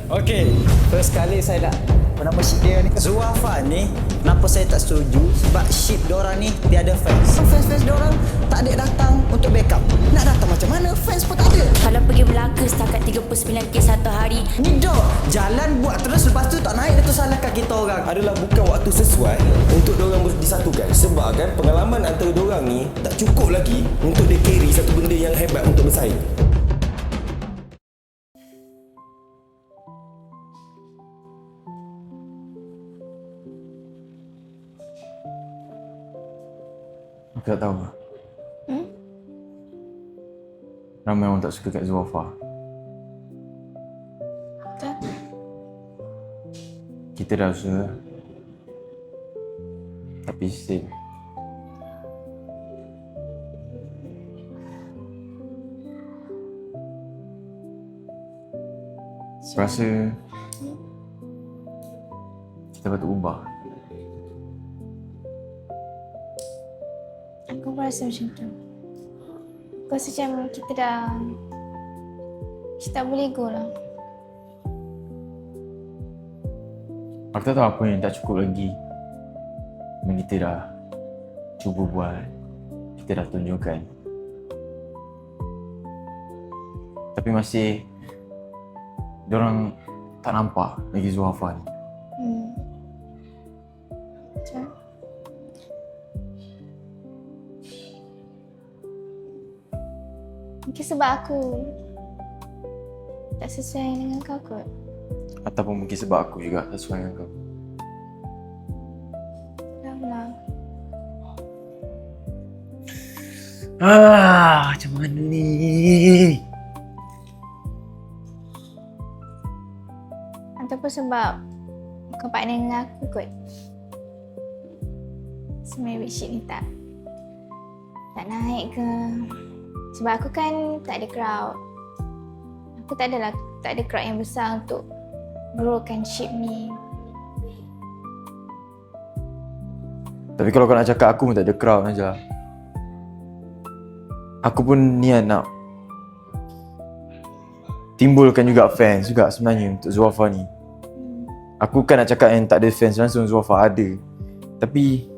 Okey, first kali saya nak nama ship dia ni. Zuafa ni, kenapa saya tak setuju? Sebab ship diorang ni tiada fans. Fans-fans diorang tak ada datang untuk backup. Nak datang macam mana? Fans pun tak ada. Kalau pergi Melaka setakat 39 kes satu hari. Ni dok, jalan buat terus lepas tu tak naik, dia tu salahkan kita orang. Adalah bukan waktu sesuai untuk diorang disatukan. Sebab kan pengalaman antara diorang ni tak cukup lagi untuk dia carry satu benda yang hebat untuk bersaing. Aku tak tahu. Ramai orang tak suka kat Zuafa. Betul? Kita dah usaha. Tapi still. Aku rasa kita patut ubah. Aku pun rasa macam tu. Aku rasa macam kita tak boleh go lah. Aku tak tahu apa yang tak cukup lagi. Memang kita dah cuba buat. Kita dah tunjukkan. Tapi masih diorang tak nampak lagi Zuafa ni. Macam mungkin sebab aku tak sesuai dengan kau kot. Ataupun mungkin sebab aku juga tak sesuai dengan kau. Lah. Macam mana ni? Ataupun sebab kau partner dengan aku kot. Sebenarnya bedsheet ni tak naik ke. Sebab aku kan tak ada crowd. Aku tak ada crowd yang besar untuk growkan ship ni. Tapi kalau kau nak cakap aku pun tak ada crowd Najlah. Aku pun niat nak timbulkan juga fans juga sebenarnya untuk Zuafa ni. Aku kan nak cakap yang tak ada fans langsung, Zuafa ada. Tapi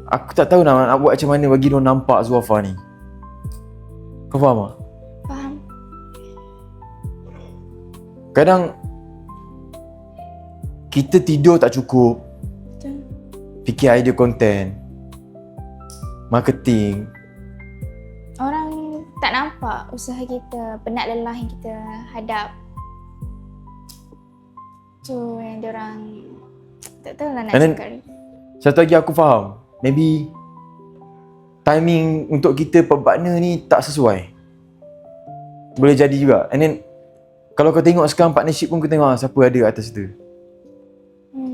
aku tak tahu nak buat macam mana bagi diorang nampak Zuafa ni. Kau faham tak? Faham? Kadang kita tidur tak cukup. Betul. Fikir idea konten, marketing. Orang tak nampak usaha kita, penat lelah yang kita hadap. Tu yang diorang tak tahulah nak And then, cakap. satu lagi aku faham, maybe timing untuk kita partner ni tak sesuai. Boleh jadi juga. And then kalau kau tengok sekarang partnership pun kau tengok siapa ada atas tu.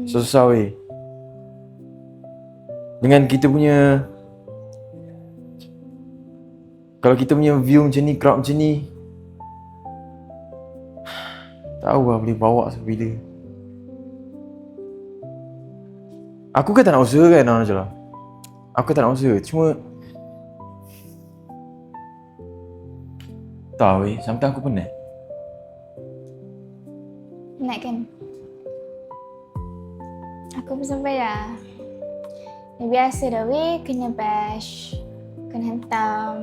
Susah weh. Dengan kita punya, kalau kita punya view macam ni, crowd macam ni, tahu lah boleh bawa sampai bila. Aku kan tak nak usaha kan Najlah. Aku tak nak usaha. Cuma tahu weh, sometimes aku penat. Penat kan? Aku pun sampai dah. Dah biasa dah weh, kena bash, kena hentam,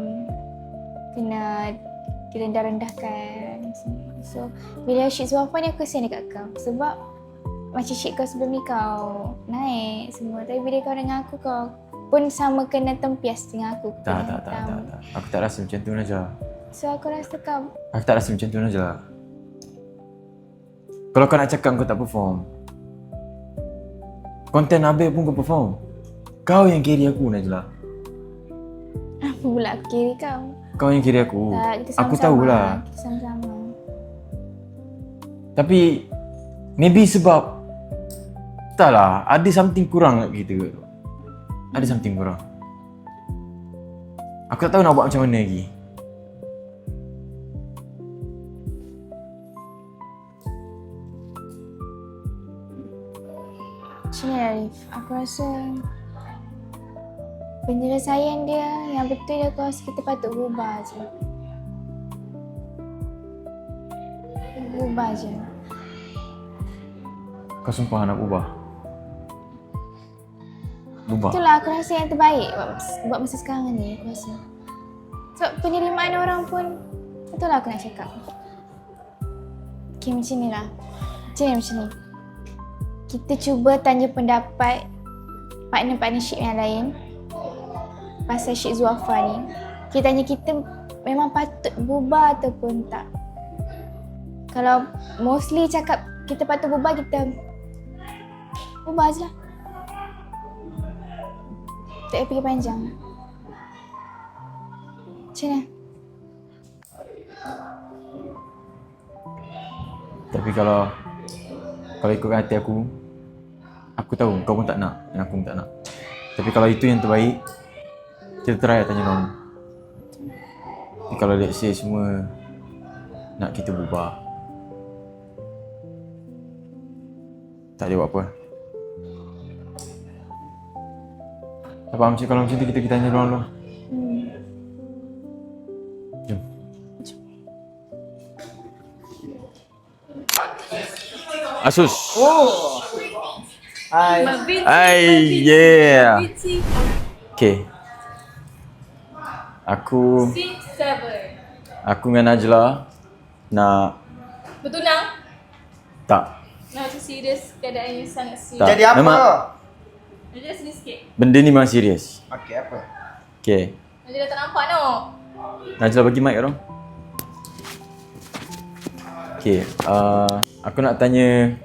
kena direndah-rendahkan. So, bila shit Zuafa ni aku kesian dekat kau. Sebab macam shit kau sebelum ni kau naik semua. Tapi bila kau dengan aku, kau pun sama kena tempias dengan aku. Tak. Aku tak rasa macam tu Najlah. So aku rasa kau Aku tak rasa macam tu Najlah. Kalau kau nak cakap kau tak perform, konten habis pun kau perform. Kau yang carry aku Najlah. apa pula aku kiri kau? Kau yang carry aku. Tak, kita Aku sama-sama. tahulah. Kita sama-sama. Tapi maybe sebab taklah, ada something kurang kat kita kot. Ada something kurang. Aku tak tahu nak buat macam mana lagi. Macam ni Arif, aku rasa penyelesaian dia yang betul dia, aku rasa kita patut berubah je. Ubah je. Kau sumpah nak ubah? Ubah? Itulah aku rasa yang terbaik buat masa sekarang ni, aku rasa. Sebab penerimaan orang pun, itulah aku nak cakap. Okay, macam ni lah. Macam ni. Kita cuba tanya pendapat partnership yang lain pasal Syed Zuafa ni. Kita tanya kita memang patut bubar ataupun tak. Kalau mostly cakap kita patut bubar, kita bubar je lah. Tak payah fikir panjang. Macam mana? Tapi kalau ikutkan hati aku tahu kau pun tak nak dan aku pun tak nak. Tapi kalau itu yang terbaik, kita try tanya orang. Tapi kalau let's say semua nak kita bubar, tak ada buat apa. Tak faham macam kalau macam tu kita tanya orang dulu. Jom. Asus. Oh. Hai. Hai, yeah. Okay. Aku dengan Najla nak Bertunang? tak. Nak macam serius, keadaannya sangat serius. Tak. Jadi apa? Memang Najla sedih sikit. benda ni memang serius. Okey, apa? Okay. Najla tak nampak no. Najla bagi mic orang. Okay. Aku nak tanya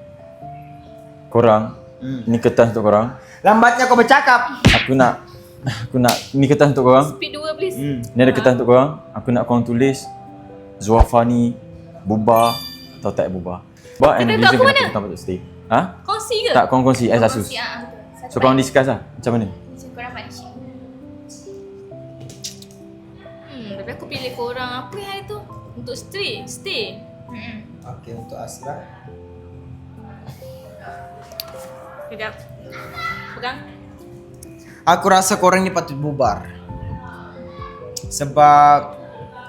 korang. Ni kertas untuk korang. Lambatnya kau bercakap. Aku nak ni kertas untuk korang. Speed 2 please. Ni ada kertas untuk korang. Aku nak korang tulis Zuafa ni bubar atau tak bubar. Buat and Kita reason tahu kenapa mana? kita patut stay. Ha? Kongsi ke? Tak, korang kongsi as Asus. Kongsi, betul. So korang discuss lah macam mana. Macam korang partnership. Tapi aku pilih korang apa yang hari tu? Untuk stay. Okey, untuk Asra. Kejap. Pegang. Aku rasa korang ni patut bubar. Sebab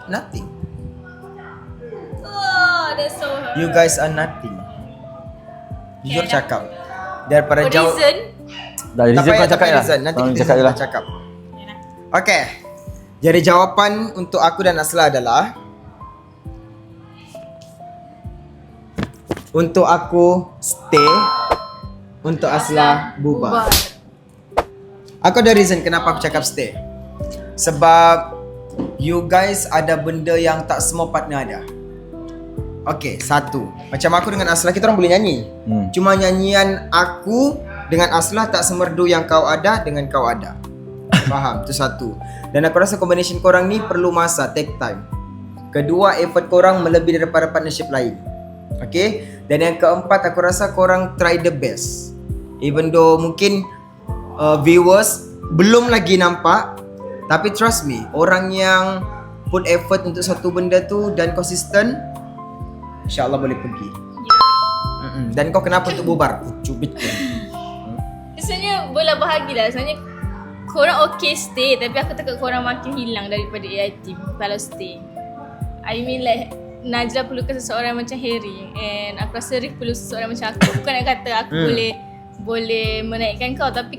nothing. Oh, that's so hard. You guys are nothing. Jujur Okay, cakap. Daripada For jauh. reason, Dah reason kau cakap lah. Nanti Korang kita cakap je lah. cakap. Okey. Jadi jawapan untuk aku dan Asla adalah untuk aku stay, untuk Asla bubar. Aku ada reason kenapa aku cakap stay. Sebab you guys ada benda yang tak semua partner ada. Okay, satu. Macam aku dengan Asla, kita orang boleh nyanyi. Cuma nyanyian aku dengan Asla tak semerdu yang kau ada dengan kau ada. Faham? Itu satu. Dan aku rasa combination korang ni perlu masa, take time. Kedua, effort korang melebihi daripada partnership lain. Okay? Dan yang keempat, aku rasa korang try the best. Even though mungkin viewers belum lagi nampak, tapi trust me, orang yang put effort untuk satu benda tu dan konsisten, InsyaAllah boleh pergi. Dan kau kenapa untuk bubar? Cubit kau. sebenarnya bola bahagilah. Sebenarnya korang okay stay, tapi aku takut korang makin hilang daripada AI team kalau stay. I mean like Najla perlukan seseorang macam Harry, and aku rasa Rick perlu seseorang macam aku. Bukan nak kata aku boleh menaikkan kau, tapi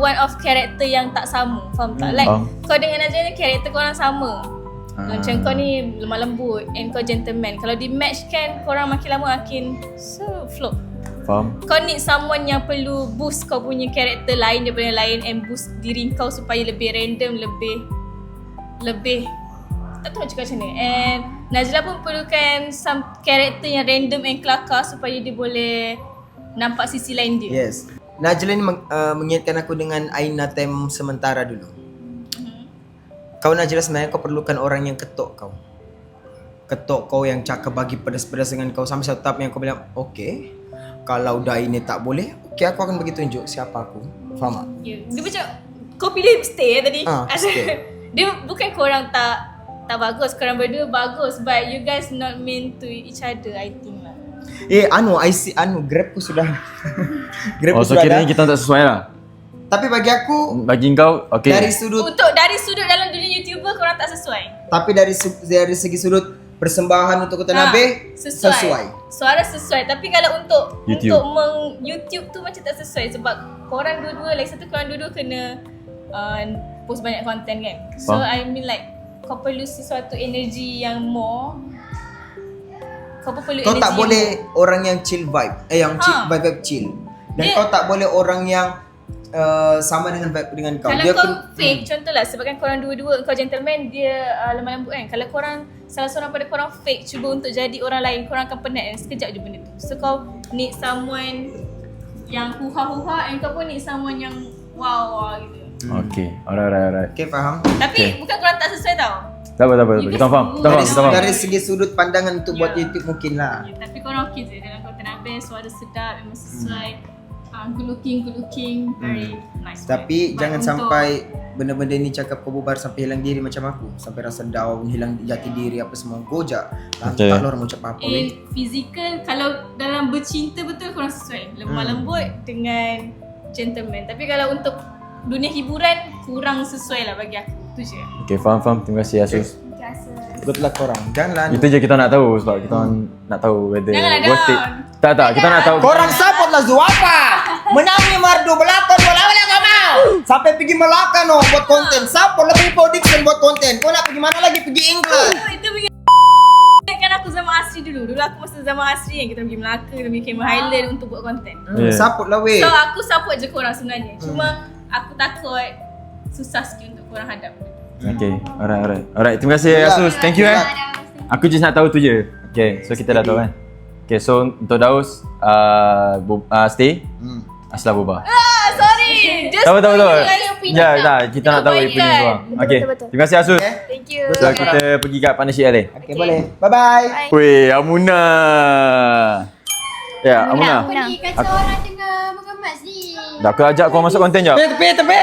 one of karakter yang tak sama. Faham tak? Like kau dengan Najla ni karakter korang sama. Macam kau ni lemah lembut and kau gentleman. Kalau di match kan korang makin lama makin flop. Faham? Kau need someone yang perlu boost kau punya karakter lain daripada yang lain, and boost diri kau supaya lebih random, lebih tak tahu nak cakap macam mana. And Najla pun perlukan some karakter yang random and kelakar supaya dia boleh nampak sisi lain dia. Yes. Najla ni mengingatkan aku dengan Aina time sementara dulu. Kau Najla sebenarnya kau perlukan orang yang ketuk kau. Ketuk kau yang cakap bagi pedas-pedas dengan kau sampai satu tahap yang kau bilang, okay, kalau dah ini tak boleh, okay aku akan bagi tunjuk siapa aku. Faham tak? Yeah. Dia macam kau pilih stay tadi. Stay. Dia bukan korang tak bagus, korang berdua bagus, but you guys not meant to each other, I think lah. I see Grab ku sudah Grab ku so sudah kiranya ada. kita tak sesuai lah. Tapi bagi aku Bagi kau, okay. dari sudut Dari sudut dalam dunia YouTuber korang tak sesuai. Tapi dari segi sudut persembahan untuk kota Nabi sesuai. Suara sesuai. Tapi kalau untuk YouTube. YouTube tu macam tak sesuai sebab korang dua-dua, lagi satu korang dua-dua kena post banyak konten kan. So I mean like kau perlu sesuatu energi yang more. Kau pun perlu Kau energi tak yang boleh more. orang yang chill vibe. Yang chill, vibe chill. Dan kau tak boleh orang yang sama dengan vibe dengan kau. Kalau kau fake, contohlah sebabkan korang dua-dua kau gentleman, dia lemah lembut kan. Kalau korang salah seorang pada korang fake cuba untuk jadi orang lain, korang akan penat kan. Sekejap je benda tu. So kau need someone yang huha-huha, and kau pun need someone yang wow gitu. Okay, alright. Okay, faham? Tapi bukan korang tak sesuai tau. Tak apa. You Kita guys faham. do. Kita faham. Dari segi sudut pandangan untuk buat Ya. YouTube mungkin lah. Ya, tapi korang okey je dalam konten Abel, suara sedap, memang sesuai. Good looking, very nice. Tapi But jangan untuk- sampai benda-benda ni cakap kau bubar sampai hilang diri macam aku. Sampai rasa down, hilang jati diri apa semua. Kau je lantak Okay. lah orang ucap apa weh. Physical, kalau dalam bercinta betul korang sesuai. Lemah lembut dengan gentleman. Tapi kalau untuk dunia hiburan, kurang sesuai lah bagi aku. Tu je. Okay, faham. Terima kasih Asus. Betul lah korang. Janganlah. Itu je kita nak tahu sebab kita nak tahu whether Janganlah worth it. down. Tak, kita nak tahu. Korang support lah Zuafa. Menangi Mardu belakon bola kau mau. Sampai pergi Melaka no buat konten. Support lebih Dixon buat konten. Kau nak pergi mana lagi? Pergi England. Itu begini. Kan aku zaman asri dulu. Dulu aku masa zaman asri yang kita pergi Melaka, kita pergi Cameron Highland untuk buat konten. Yeah. Support lah weh. So aku support je korang sebenarnya. Cuma aku takut susah sikit untuk korang hadap. Okay, alright. Terima kasih Asus. Thank you Aku just nak tahu tu je. Okay, so kita dah tahu kan. Okay, so untuk Daus stay. Aslah Boba. Sorry. Just Tahu. opinion Ya, kita nak tahu opinion korang. Okay, terima kasih Asus. Thank you. So kita pergi kat partnership lain. Okay, boleh. Bye-bye. Weh, Amuna. Ya, Amuna. Ni kata orang tengah mengemas ni. Dah aku ajak kau masuk konten jap. Tepi. Tepi.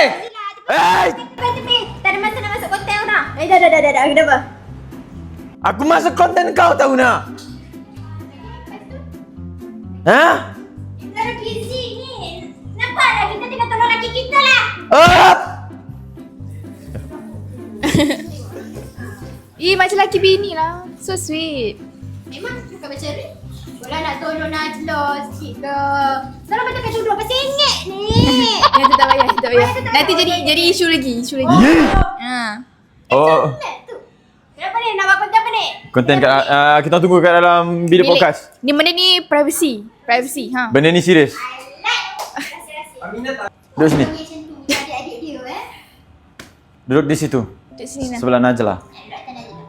Tak ada masa nak masuk konten orang. Dah. Kenapa? Aku masuk konten kau tahu nak. Ha? Kita ada busy ni. Nampak dah kita tengah tolong laki kita lah. Up! Macam laki bini lah. So sweet. Memang bukan macam ni. Kalau nak tolong Najlah sikit ke. Selalu macam kat duduk pasal ingat ni. Yang tu tak payah. Nanti jadi isu lagi. Oh, Tu. Kenapa ni? Nak buat konten apa ni? konten kat kita tunggu kat dalam bilik podcast. Ni benda ni privacy. Ha. Benda ni serius. Rahsia-rahsia. Duduk sini. Macam tu adik-adik dia Duduk di situ. Duduk sini lah. Sebelah Najlah.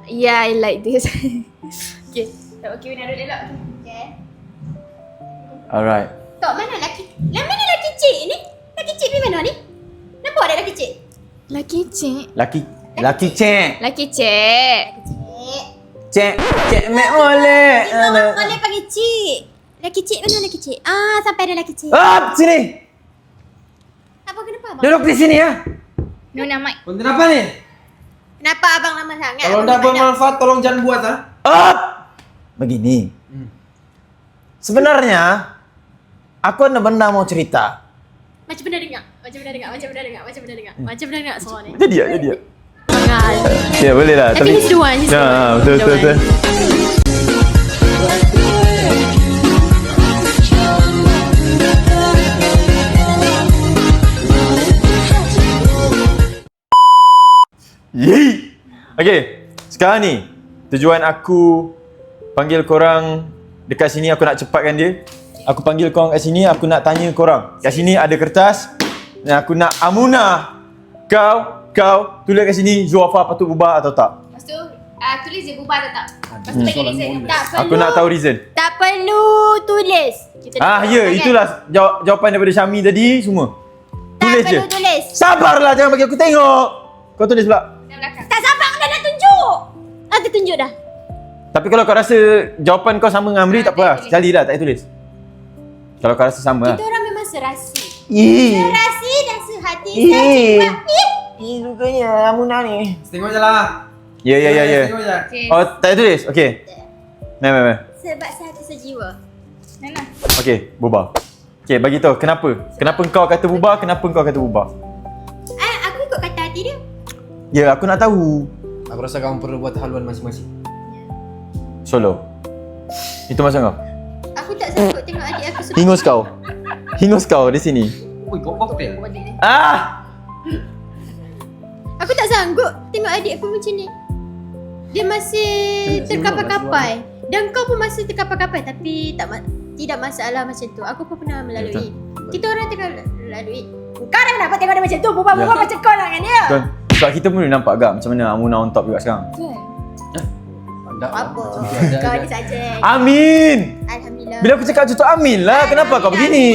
Yeah, I like this. Okay. Okay, nak duduk elok. Okay. Alright. Tok mana laki? Yang mana laki cik ni? Laki cik pergi mana ni? Nampak ada laki cik? Laki cik. Laki cek. Laki cik. Cik. Cek mek molek. Orang boleh panggil cik. Laki cik mana laki cik? Sampai ada laki cik. Up sini. Apa kenapa abang? Duduk di sini ya. Nuna mic. Konten apa ni? Kenapa abang lama sangat? Kalau dah bermanfaat tolong jangan buat ah. Up. Begini. Sebenarnya aku ada benda mau cerita. Macam pernah dengar suara ni. Jadi ya. Jangan. Ya boleh lah. Tapi he's the one, he's the Ya, one. betul. Yeay. Okay, sekarang ni tujuan aku panggil korang dekat sini, aku nak cepatkan dia. Aku panggil korang kat sini, aku nak tanya korang. Kat sini ada kertas dan aku nak Amuna. Kau tulis kat sini Zuafa patut bubar atau tak? Lepas tu, tulis je bubar atau tak. Lepas tu bagi reason. Tak perlu. Aku nak tahu reason. Tak perlu tulis. Kita Itulah jawapan daripada Syami tadi semua. Tak Tulis je. perlu tulis. Sabarlah, jangan bagi aku tengok. Kau tulis pula. Tak sabar dah nak tunjuk. Aku tunjuk dah. Tapi kalau kau rasa jawapan kau sama dengan Amri, tak apa lah. Sekali dah, tak payah tulis. Kalau kau rasa sama lah. Kita orang memang serasi. Ih. Serasi dan sehati saja. Sukanya Amuna ni. Tengok je lah. Ya. Tengok je. Oh, tak payah tulis? Okay. Mari. Sebab sehati sejiwa. Okay, bubar. Okay, bagi tahu kenapa? Kenapa kau kata bubar? Kenapa kau kata bubar? Aku ikut kata hati dia. Ya, aku nak tahu. Aku rasa kamu perlu buat haluan masing-masing. Solo. Itu maksud kau? Aku tak sanggup tengok adik aku sebab Hingus kau. Hingus kau di sini. Ui, kau koktel. Ah! Aku tak sanggup tengok adik aku macam ni. Dia masih terkapai-kapai. Dan kau pun masih terkapai-kapai tapi tidak masalah macam tu. Aku pun pernah melalui. Kita orang tengah melalui. Kau dah kenapa tengok dia macam tu? Berbual-bual macam kau lah dengan dia. Kan? Sebab kita pun nampak agak macam mana Amuna on top juga sekarang. Apa? Kau ni saja. Amin! Alhamdulillah. Bila aku cakap macam tu Amin lah. Kenapa kau begini?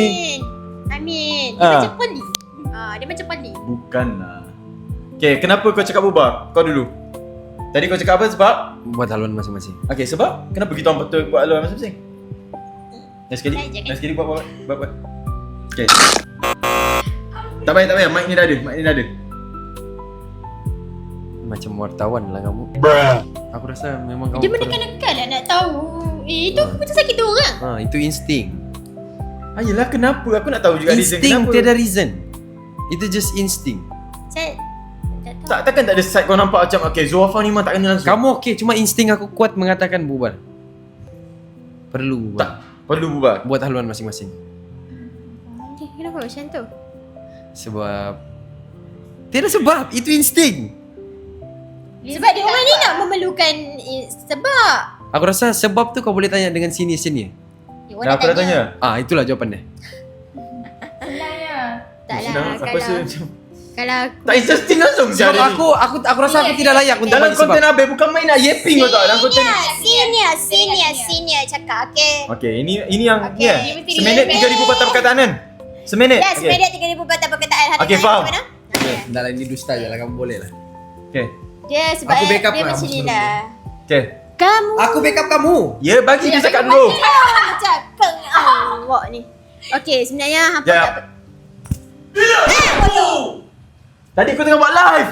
Amin. Dia macam peli. Dia macam peli. Bukanlah. Okay, kenapa kau cakap bubar? Kau dulu. Tadi kau cakap apa sebab? Buat haluan masing-masing. Okay, sebab? Kenapa kita orang betul buat haluan masing-masing? Last sekali. Saya je, kan? Last sekali buat. Okay. Tak payah. Mic ni dah ada. Macam wartawan lah kamu. Aku rasa memang kamu Dia menekan-nekan lah nak tahu. Itu macam sakit tu orang. itu insting. Ayolah, kenapa? Aku nak tahu juga reason Insting kenapa. tiada reason. Itu just insting. Saya tak tahu. Takkan tak ada side kau nampak macam okay, Zuafa ni memang tak kena langsung. Kamu okey, cuma insting aku kuat mengatakan bubar. Perlu bubar. Tak perlu bubar. Buat haluan masing-masing. Kenapa macam tu? Sebab tiada sebab, itu insting. Sebab dia orang ni nak memerlukan sebab. Aku rasa sebab tu kau boleh tanya dengan senior-senior. Dah aku dah tanya. Itulah jawapan dia. Tak Sudah, lah. aku rasa macam Kalau aku tak interesting langsung Sebab aku rasa aku tidak layak untuk dalam bagi sebab. konten Abe bukan main nak yapping kau tahu dalam konten. Senior cakap, okey. Okay, ini yang Okay. ya. Seminit 3,000 patah perkataan kan? Seminit. Ya, sebenarnya 3,000 kata perkataan hari Okay, ni faham. gimana? Dah lah, ini dusta je lah, kamu boleh lah. Okay. Dia sebab Aku backup dia lah, macam aku ni sebelum lah. Okay. Kamu Aku backup kamu. Ya, bagi dia cakap dulu. macam awak ni. Okey, sebenarnya hampa Ya. tak Tadi kau tengah buat live.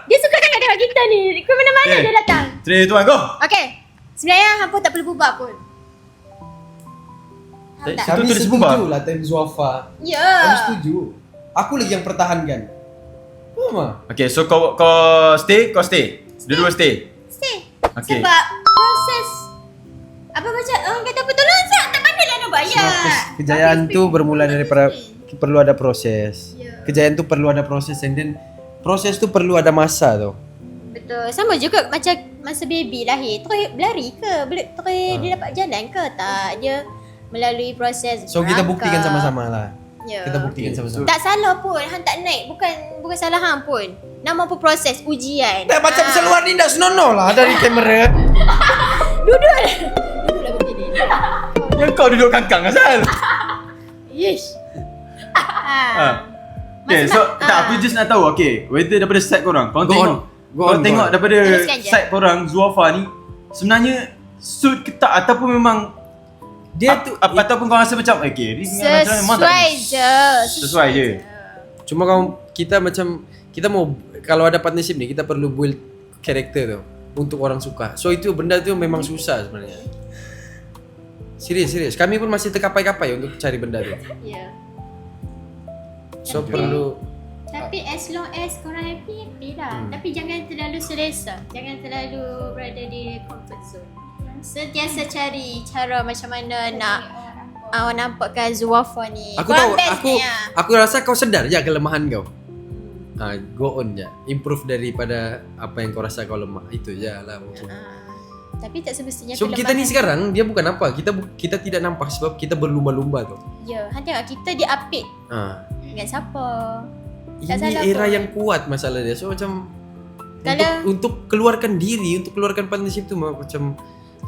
Dia suka sangat tengok kita ni. Ke mana-mana Okay. dia datang. 3, 2, 1, go. Okey. Sebenarnya hampa tak perlu bubar pun. Faham tak? Itu tulis bubar. lah time Zuafa. Ya. setuju. Aku lagi yang pertahankan. Mama. Okay, so kau stay. Dua-dua stay. Stay. Okay. Sebab proses apa macam orang kata apa tolong Zak tak pandai lah nak bayar. Kejayaan tu bermula daripada perlu ada proses. Ya. Kejayaan tu perlu ada proses, and then proses tu perlu ada masa tu. Betul. Sama juga macam masa baby lahir. Terus berlari ke? Dia dapat jalan ke? Tak. Dia melalui proses So kita merangkak. buktikan sama-sama lah. Ya. Kita buktikan sama-sama. Tak salah pun. Hang tak naik. Bukan salah hang pun. Nama pun proses ujian. Tak macam seluar ni dah senonoh lah dari kamera. Duduk lah begini. Yang kau duduk kangkang asal. Yesh. Okay, so tak, aku just nak tahu okay, whether daripada side korang Go tengok on. kau tengok daripada Teruskan je. side korang Zuafa ni sebenarnya suit ke tak ataupun memang Dia tu ataupun kau rasa macam okay, ni memang tak Sesuai je. sesuai je. cuma kita mau kalau ada partnership ni kita perlu build karakter tu untuk orang suka. So itu benda tu memang susah sebenarnya. Serius. Kami pun masih terkapai-kapai untuk cari benda tu. Ya. So perlu Tapi as long as korang happy lah. Tapi jangan terlalu selesa. Jangan terlalu berada di comfort zone. Sentiasa cari cara macam mana nak nampakkan Zuafa ni. Aku tahu, Korang best ni, aku rasa kau sedar je kelemahan kau. Go on je. Improve daripada apa yang kau rasa kau lemah. Itu je lah mungkin. Tapi tak semestinya So kita ni sekarang dia bukan apa. Kita tidak nampak sebab kita berlumba-lumba tu. Ya, tengok kita diapit dengan siapa. Tak Ini salah era pun. yang kuat masalah dia. So macam Kalau- untuk keluarkan diri, untuk keluarkan partnership tu macam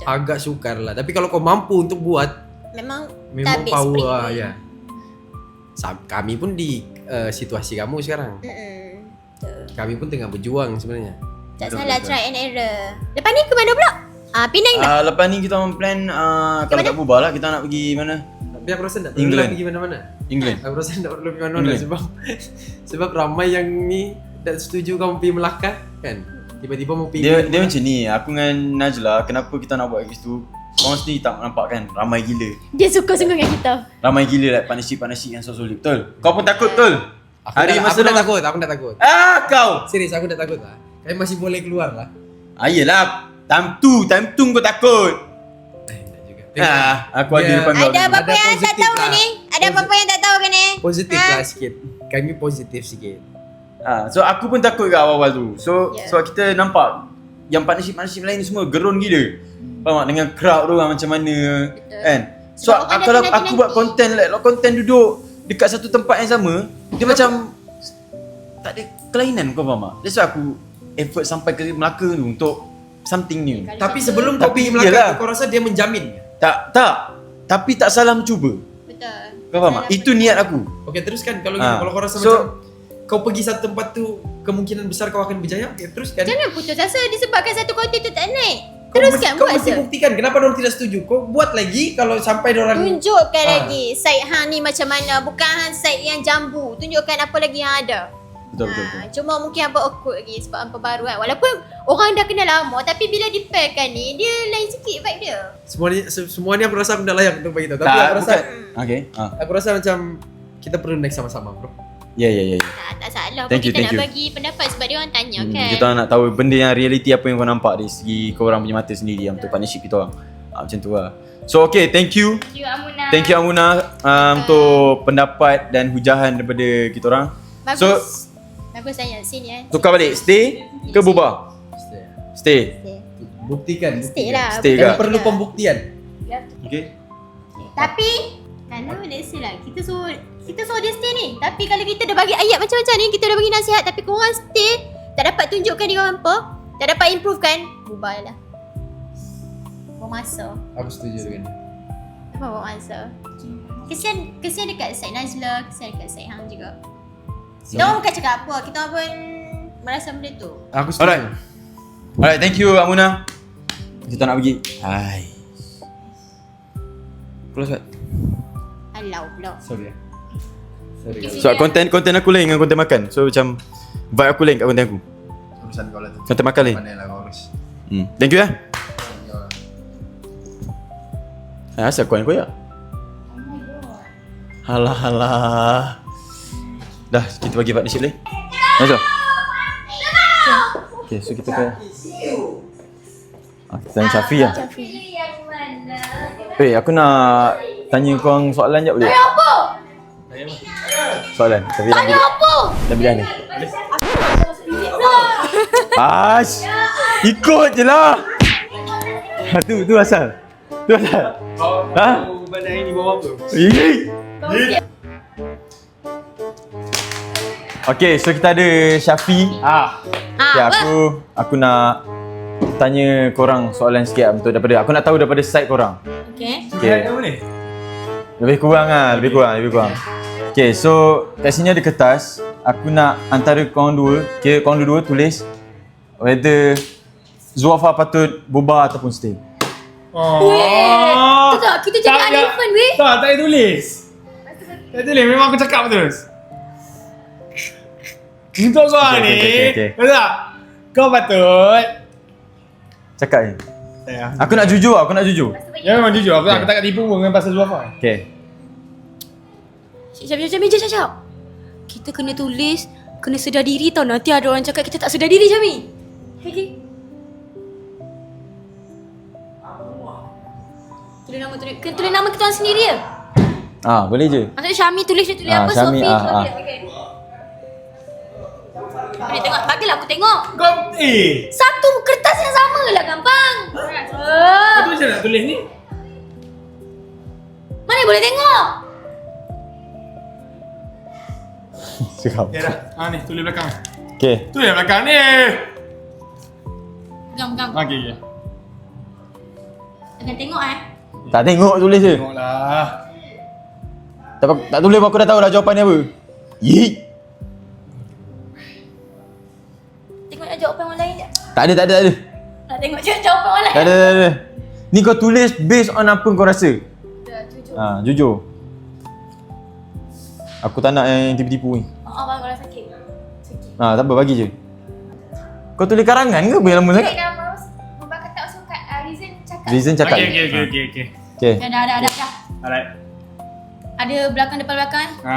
agak sukar lah. Tapi kalau kau mampu untuk buat, Memang memang tak habis power spring lah pun. ya. Kami pun di situasi kamu sekarang. Betul. Kami pun tengah berjuang sebenarnya. Tak salah, try and error. Lepas ni ke mana pula? Penang dah. Lepas ni kita orang plan kalau tak bubar lah kita nak pergi mana? Tapi aku rasa tak perlu England. lah pergi mana-mana. England. Aku rasa tak perlu pergi mana-mana England. sebab ramai yang ni tak setuju kamu pergi Melaka kan. Tiba-tiba mau pergi. Dia macam ni, aku dengan Najla kenapa kita nak buat kat situ? Korang sendiri tak nampak kan ramai gila. Dia suka sungguh dengan kita. Ramai gila like partnership yang so solid. Betul? Kau pun takut betul? Aku dah takut. Kau. Serius aku dah takut lah. Kami masih boleh keluar lah. Yelah. Time tu kau takut. Aku ada depan kau. Ada apa-apa yang tak positif tahu lah. ni? Ada apa-apa yang tak tahu ke ni? Positif lah sikit. Kami positif sikit. So aku pun takut kat awal-awal tu. So Yeah. sebab kita nampak yang partnership lain ni semua gerun gila. Faham tak? Dengan crowd tu macam mana kan? So Sebab orang dah kalau nanti-nanti. aku buat konten konten duduk dekat satu tempat yang sama, dia macam tak ada kelainan, kau faham tak? That's why aku effort sampai ke Melaka tu untuk something new. Tapi sebelum kau Tapi pergi Melaka, yelah. kau rasa dia menjamin? Tak. Tapi tak salah mencuba. Betul. Kau faham tak? Itu niat aku. Okey, teruskan kalau Ah. gitu. Kalau kau rasa So- macam kau pergi satu tempat tu kemungkinan besar kau akan berjaya. Okey, teruskan. Jangan putus asa disebabkan satu konten tu tak naik. Teruskan kau buat mesti je. buktikan kenapa orang tidak setuju. Kau buat lagi kalau sampai orang Tunjukkan Ah. lagi side hang ni macam mana. Bukan hang side yang jambu. Tunjukkan apa lagi yang ada. Betul. Cuma mungkin apa awkward lagi sebab apa baru kan. Walaupun orang dah kenal lama tapi bila di pairkan ni dia lain sikit vibe dia. semua ni aku rasa aku dah layak untuk bagi tahu. Tapi Tak, aku rasa Okay. aku rasa macam kita perlu next sama-sama, bro. Ya. Tak salah pun Thank you, kita thank nak you. bagi pendapat sebab dia orang tanya kan. Kita nak tahu benda yang reality apa yang kau nampak dari segi kau orang punya mata sendiri untuk partnership kita orang. Macam tu lah. So okay, thank you. Thank you Amuna untuk pendapat dan hujahan daripada kita orang. Bagus. So Bagus tanya sini tukar balik, stay ke bubar? Stay. Buktikan. Stay lah. Stay Kami ke? perlu pembuktian. Okay. Tapi kalau let's say lah kita suruh dia stay ni. Tapi kalau kita dah bagi ayat macam-macam ni, kita dah bagi nasihat tapi korang stay, tak dapat tunjukkan dia orang apa, tak dapat improve kan, bubar lah. Buang masa. Aku setuju dengan dia. Apa buang masa? Kesian dekat side Najla, kesian dekat side Hang juga. Kita orang bukan cakap apa, kita orang pun merasa benda tu. Aku setuju. Alright, thank you Amuna. Kita nak pergi. Hai. Close kat. Alau pula. Sorry. So konten aku lain dengan konten makan. So macam vibe aku lain kat konten aku. Urusan kau lah tu. Konten makan lain. Pandai lah kau urus. Thank you ya. Asal kau yang koyak? Halah. Dah, kita bagi partnership lain. Masuk. Okay, so kita ke kita tanya Syafi lah. Aku nak tanya korang soalan je boleh? Tanya apa? Soalan. Tanya apa? Dah bilang ni. Ash, ikut je lah. Tu asal. Ha? Badan ini bawa apa? Okay, so kita ada Syafi. Okay, aku nak tanya korang soalan sikit lah untuk daripada aku nak tahu daripada side korang. Okay. Okay. Lebih kurang. Okay, so kat sini ada kertas. Aku nak antara korang dua, korang dua tulis whether Zuafa patut bubar ataupun stay. Tu tak, kita cakap elephant weh. Tak payah tulis. Tak tulis, memang aku cakap terus. Untuk soal ni, Okay. betul tak? Kau patut. Cakap je. Ya. Aku nak jujur. Ya memang jujur, aku tak tipu pun dengan pasal Zuafa. Okay. Syap. Kita kena tulis, kena sedar diri tau. Nanti ada orang cakap kita tak sedar diri, Syami. Okay. Tulis nama kita orang sendiri je. Boleh je. Maksudnya Syami tulis dia tulis apa, Syami, Sophie tulis. Okay. Boleh tengok, bagilah aku tengok. Kau, Satu kertas yang sama lah, gampang. kau tu macam nak tulis ni? Mana boleh tengok? Cakap. Ya dah, ni tulis belakang. Okay. Tulis belakang ni. Gam. Okey. Jangan tengok Tak tengok, tulis je. Tengoklah. Tak tulis pun aku dah tahu dah jawapan dia apa. Yeet. Tengok jawapan orang lain je. Tak ada. Nak tengok je jawapan orang lain. Tak ada. Ni kau tulis based on apa kau rasa. Jujur. Aku tak nak yang tipu-tipu ni. Abang kalau sakit. Tak apa, bagi je. Kau tulis karangan ke apa yang lama sangat? Nama Babak kata also kat Rizan cakap. Rizan cakap. Okey. Okay. Dah. Alright. Ada belakang.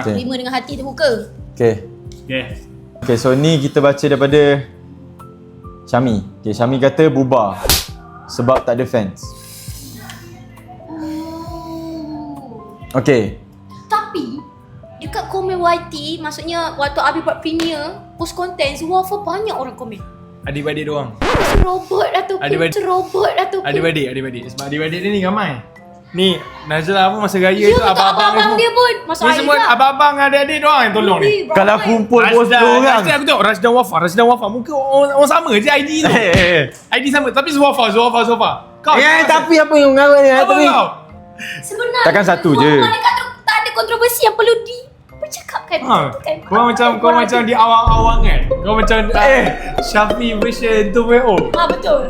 Okay. Terima dengan hati terbuka. Okay. Okey. Okay, so ni kita baca daripada Syami. Okay, Syami kata bubar. Sebab tak ada fans. Okay. Tapi dekat komen YT, maksudnya waktu Abi buat premiere, post konten, Zuafa banyak orang komen. Adik-beradik doang. Serobot lah tu. Adik-beradik. Serobot lah tu. Adik-beradik. Sebab adik-beradik dia ni ramai. Ni, Najla pun masa raya Ya, tu betul abang-abang dia pun. Ni Masuk semua Aizat. abang-abang adik-adik doang yang tolong ni. Kalau kumpul bos 10 orang. Rashdan aku tengok Rashdan Wafa. Muka orang sama je ID tu. ID sama. Tapi Zuafa. Kau Tapi apa yang mengarut ni? apa Tapi kau? Sebenarnya Takkan satu je. tak ada kontroversi yang perlu dipercakapkan. Ha, Itu kan. kau macam di awang-awang kan. Kau macam Syafi version 2.0. Betul.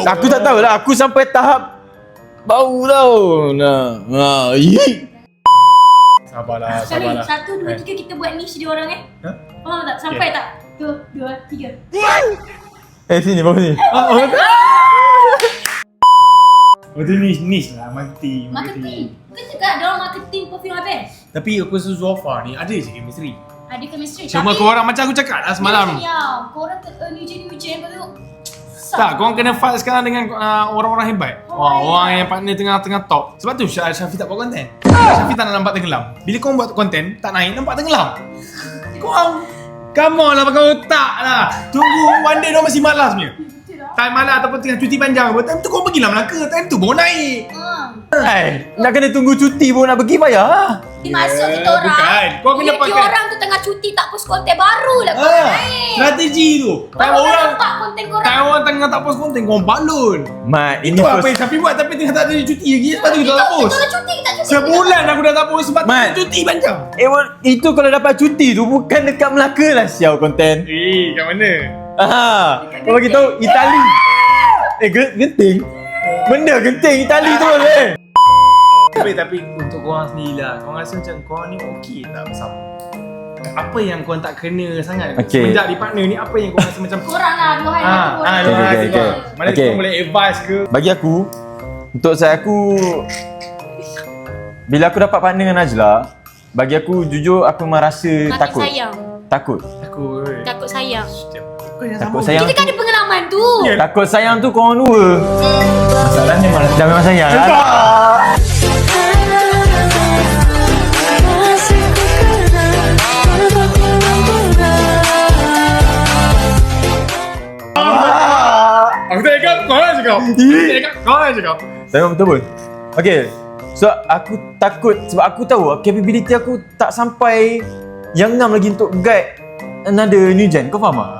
aku tak tahu lah. Aku sampai tahap bau tau. Sabarlah. Sekali, 1, 2, 3 kita buat niche dia orang Faham tak? Sampai tak? 1, 2, 3. Sini bawah sini. Betul niche lah. Marketing. Bukan cakap dia orang marketing perfume habis. Tapi aku rasa Zuafa ni ada je chemistry. Ada chemistry. Cuma korang macam aku cakap lah semalam. Ya, korang Nujen lepas tu. Tak, korang kena fight sekarang dengan orang-orang hebat. Orang yang partner tengah-tengah top. Sebab tu Syafi tak buat konten. Syafi tak nak nampak tenggelam. Bila korang buat konten, tak naik, nampak tenggelam. Korang, come on lah pakai otak lah. Tunggu one day diorang masih malas punya. Time malas ataupun tengah cuti panjang. Time tu korang pergilah Melaka. Time tu baru naik. Nak kena tunggu cuti pun nak pergi payah. Masuk kita orang. Bukan. Kau kena Bila pakai. orang tu tengah cuti tak post konten baru lah korang naik. Strategi tu. Time Baru dah orang nampak konten korang. Time orang tengah tak post konten, korang balon. Mat, ini Itu apa first. yang Syafi buat tapi tengah tak ada cuti lagi. Sebab tu kita tak post. Kita cuti, tak cuti. Sebulan aku dah tak post sebab Mat. tak cuti panjang. Itu kalau dapat cuti tu bukan dekat Melaka lah siau konten. Kat mana? Kau bagi tahu Itali. Genting. Benda genting Itali tu Tapi untuk korang sendiri lah, korang rasa macam korang ni okey tak bersama? Apa yang korang tak kena sangat? Okay. Semenjak di partner ni, apa yang korang rasa macam Korang lah, dua hari tu korang. Okay. Mana Okay. korang boleh advice ke? Bagi aku, untuk aku bila aku dapat partner dengan Najla, bagi aku jujur aku memang rasa takut. sayang. Takut. Takut sayang. Takut sayang. Kita kan ada pengalaman tu. Takut sayang tu korang dua. Masalahnya dah memang sayang. Aku tak cakap, korang yang cakap. Korang yang cakap. Memang betul pun. Okay. So aku takut sebab aku tahu capability aku tak sampai yang ngam lagi untuk guide another new gen. Kau faham tak?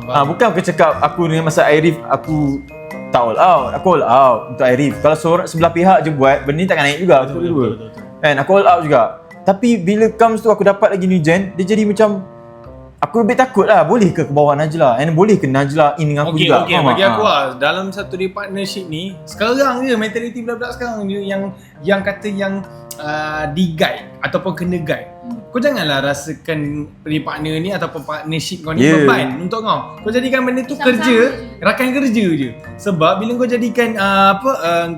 Faham. Bukan aku cakap aku dengan masa Arif aku tak all out. Aku all out untuk Arif. Kalau sebelah pihak je buat, benda ni takkan naik juga. Betul. Kan aku all out juga. Tapi bila comes tu aku dapat lagi new gen, dia jadi macam aku lebih takut lah. Boleh ke bawah Najla? And boleh ke Najla in dengan aku juga? Okay, Faham bagi tak? aku lah, dalam satu di partnership ni, sekarang je mentality budak-budak sekarang je yang kata yang di-guide ataupun kena guide. Kau janganlah rasakan di partner ni ataupun partnership kau ni beban untuk kau. Kau jadikan benda tu kerja, rakan kerja je. Sebab bila kau jadikan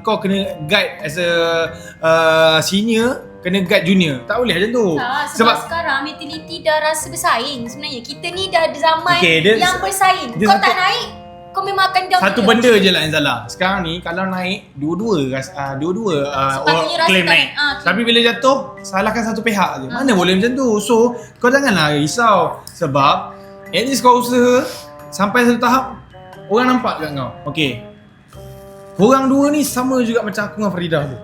kau kena guide as a senior, kena guide junior. Tak boleh macam tu. Sebab sekarang mentality dah rasa bersaing sebenarnya. Kita ni dah ada zaman Okay, yang bersaing. dia Kau satu- tak naik, kau memang akan down. Satu benda je lah yang salah. Sekarang ni kalau naik dua-dua Sepatutnya claim rasakan, naik. Tapi bila jatuh salahkan satu pihak je. Mana boleh macam tu. So kau janganlah risau sebab at least kau usaha sampai satu tahap orang nampak kat kau. Okay. Korang dua ni sama juga macam aku dengan Farida tu.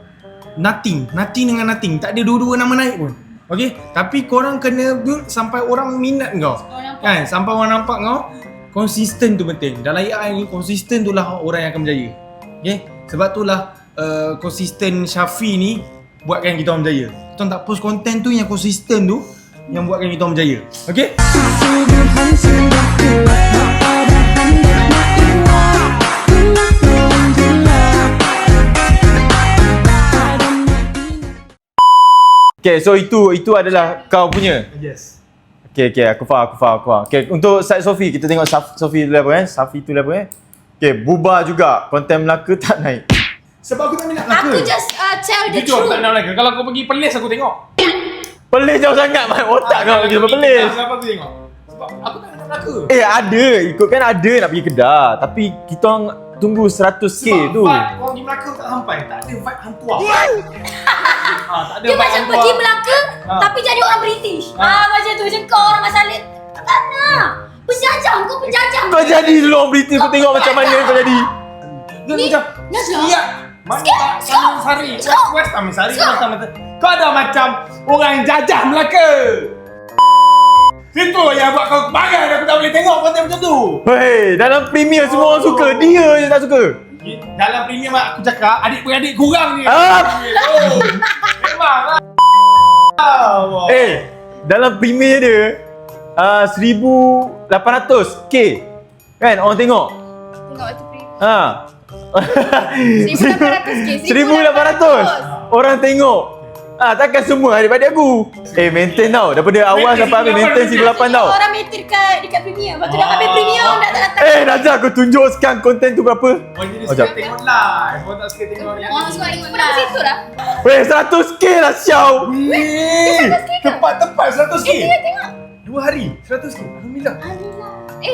Nothing dengan nothing. Tak ada dua-dua nama naik pun. Okay. Tapi korang kena build sampai orang minat kau. Kan? Sampai orang nampak kau. Konsisten tu penting. Dalam AI ni konsisten tu lah orang yang akan berjaya. Okay. Sebab tu lah konsisten Syafi ni buatkan kita orang berjaya. Kita orang tak post konten tu yang konsisten tu yang buatkan kita orang berjaya. Okay. Okay, so itu adalah kau punya. Yes. Okay, aku faham. Okay, untuk side Sofi, kita tengok Sofi tu level Safi tu level Okay, bubar juga. Konten Melaka tak naik. Sebab aku tak minat Melaka. Aku just tell the Jujur aku truth. tak minat Melaka. Kalau kau pergi Perlis aku tengok. Pelis jauh sangat, man. Otak kau pergi sampai Pelis. Kenapa aku tengok? Sebab aku tak minat Melaka. Ada. Ikutkan ada nak pergi Kedah. Tapi kita orang tunggu 100k tu. Sebab orang di Melaka tak sampai. Tak ada vibe hantu lah. Tak ada Dia vibe macam hantu pergi lah. Melaka tapi jadi orang British. Macam tu. Macam kau orang Masalit. Tak nak. Penjajah. Kau penjajah. Kau jadi dulu orang British, kau tengok macam mana kau jadi. Dia macam Najlah. siap. Taman Sari. West Taman Sari. Kau ada macam orang jajah Melaka. Itu yang buat kau kebanggaan. Aku tak boleh tengok konten macam tu. Hei, dalam premier semua orang suka, dia je tak suka. Dalam premium aku cakap adik-beradik kurang ni. Memang lah. Dalam premier dia 1800k kan orang tengok. Tengok waktu premium. 1800 orang tengok. Takkan semua adik-adik aku. Maintain tau. Daripada awal sampai habis maintain 18 tau. Orang meter dekat premium. Lepas tu dah habis premium dah tak datang. Najah, aku tunjuk sekarang konten tu berapa. Orang jadi suka tengok live. Orang tak suka tengok yang Orang suka tengok lah. Situ lah. 100k lah Syau. Tepat 100k. Kita tengok. 2 hari 100k. Alhamdulillah.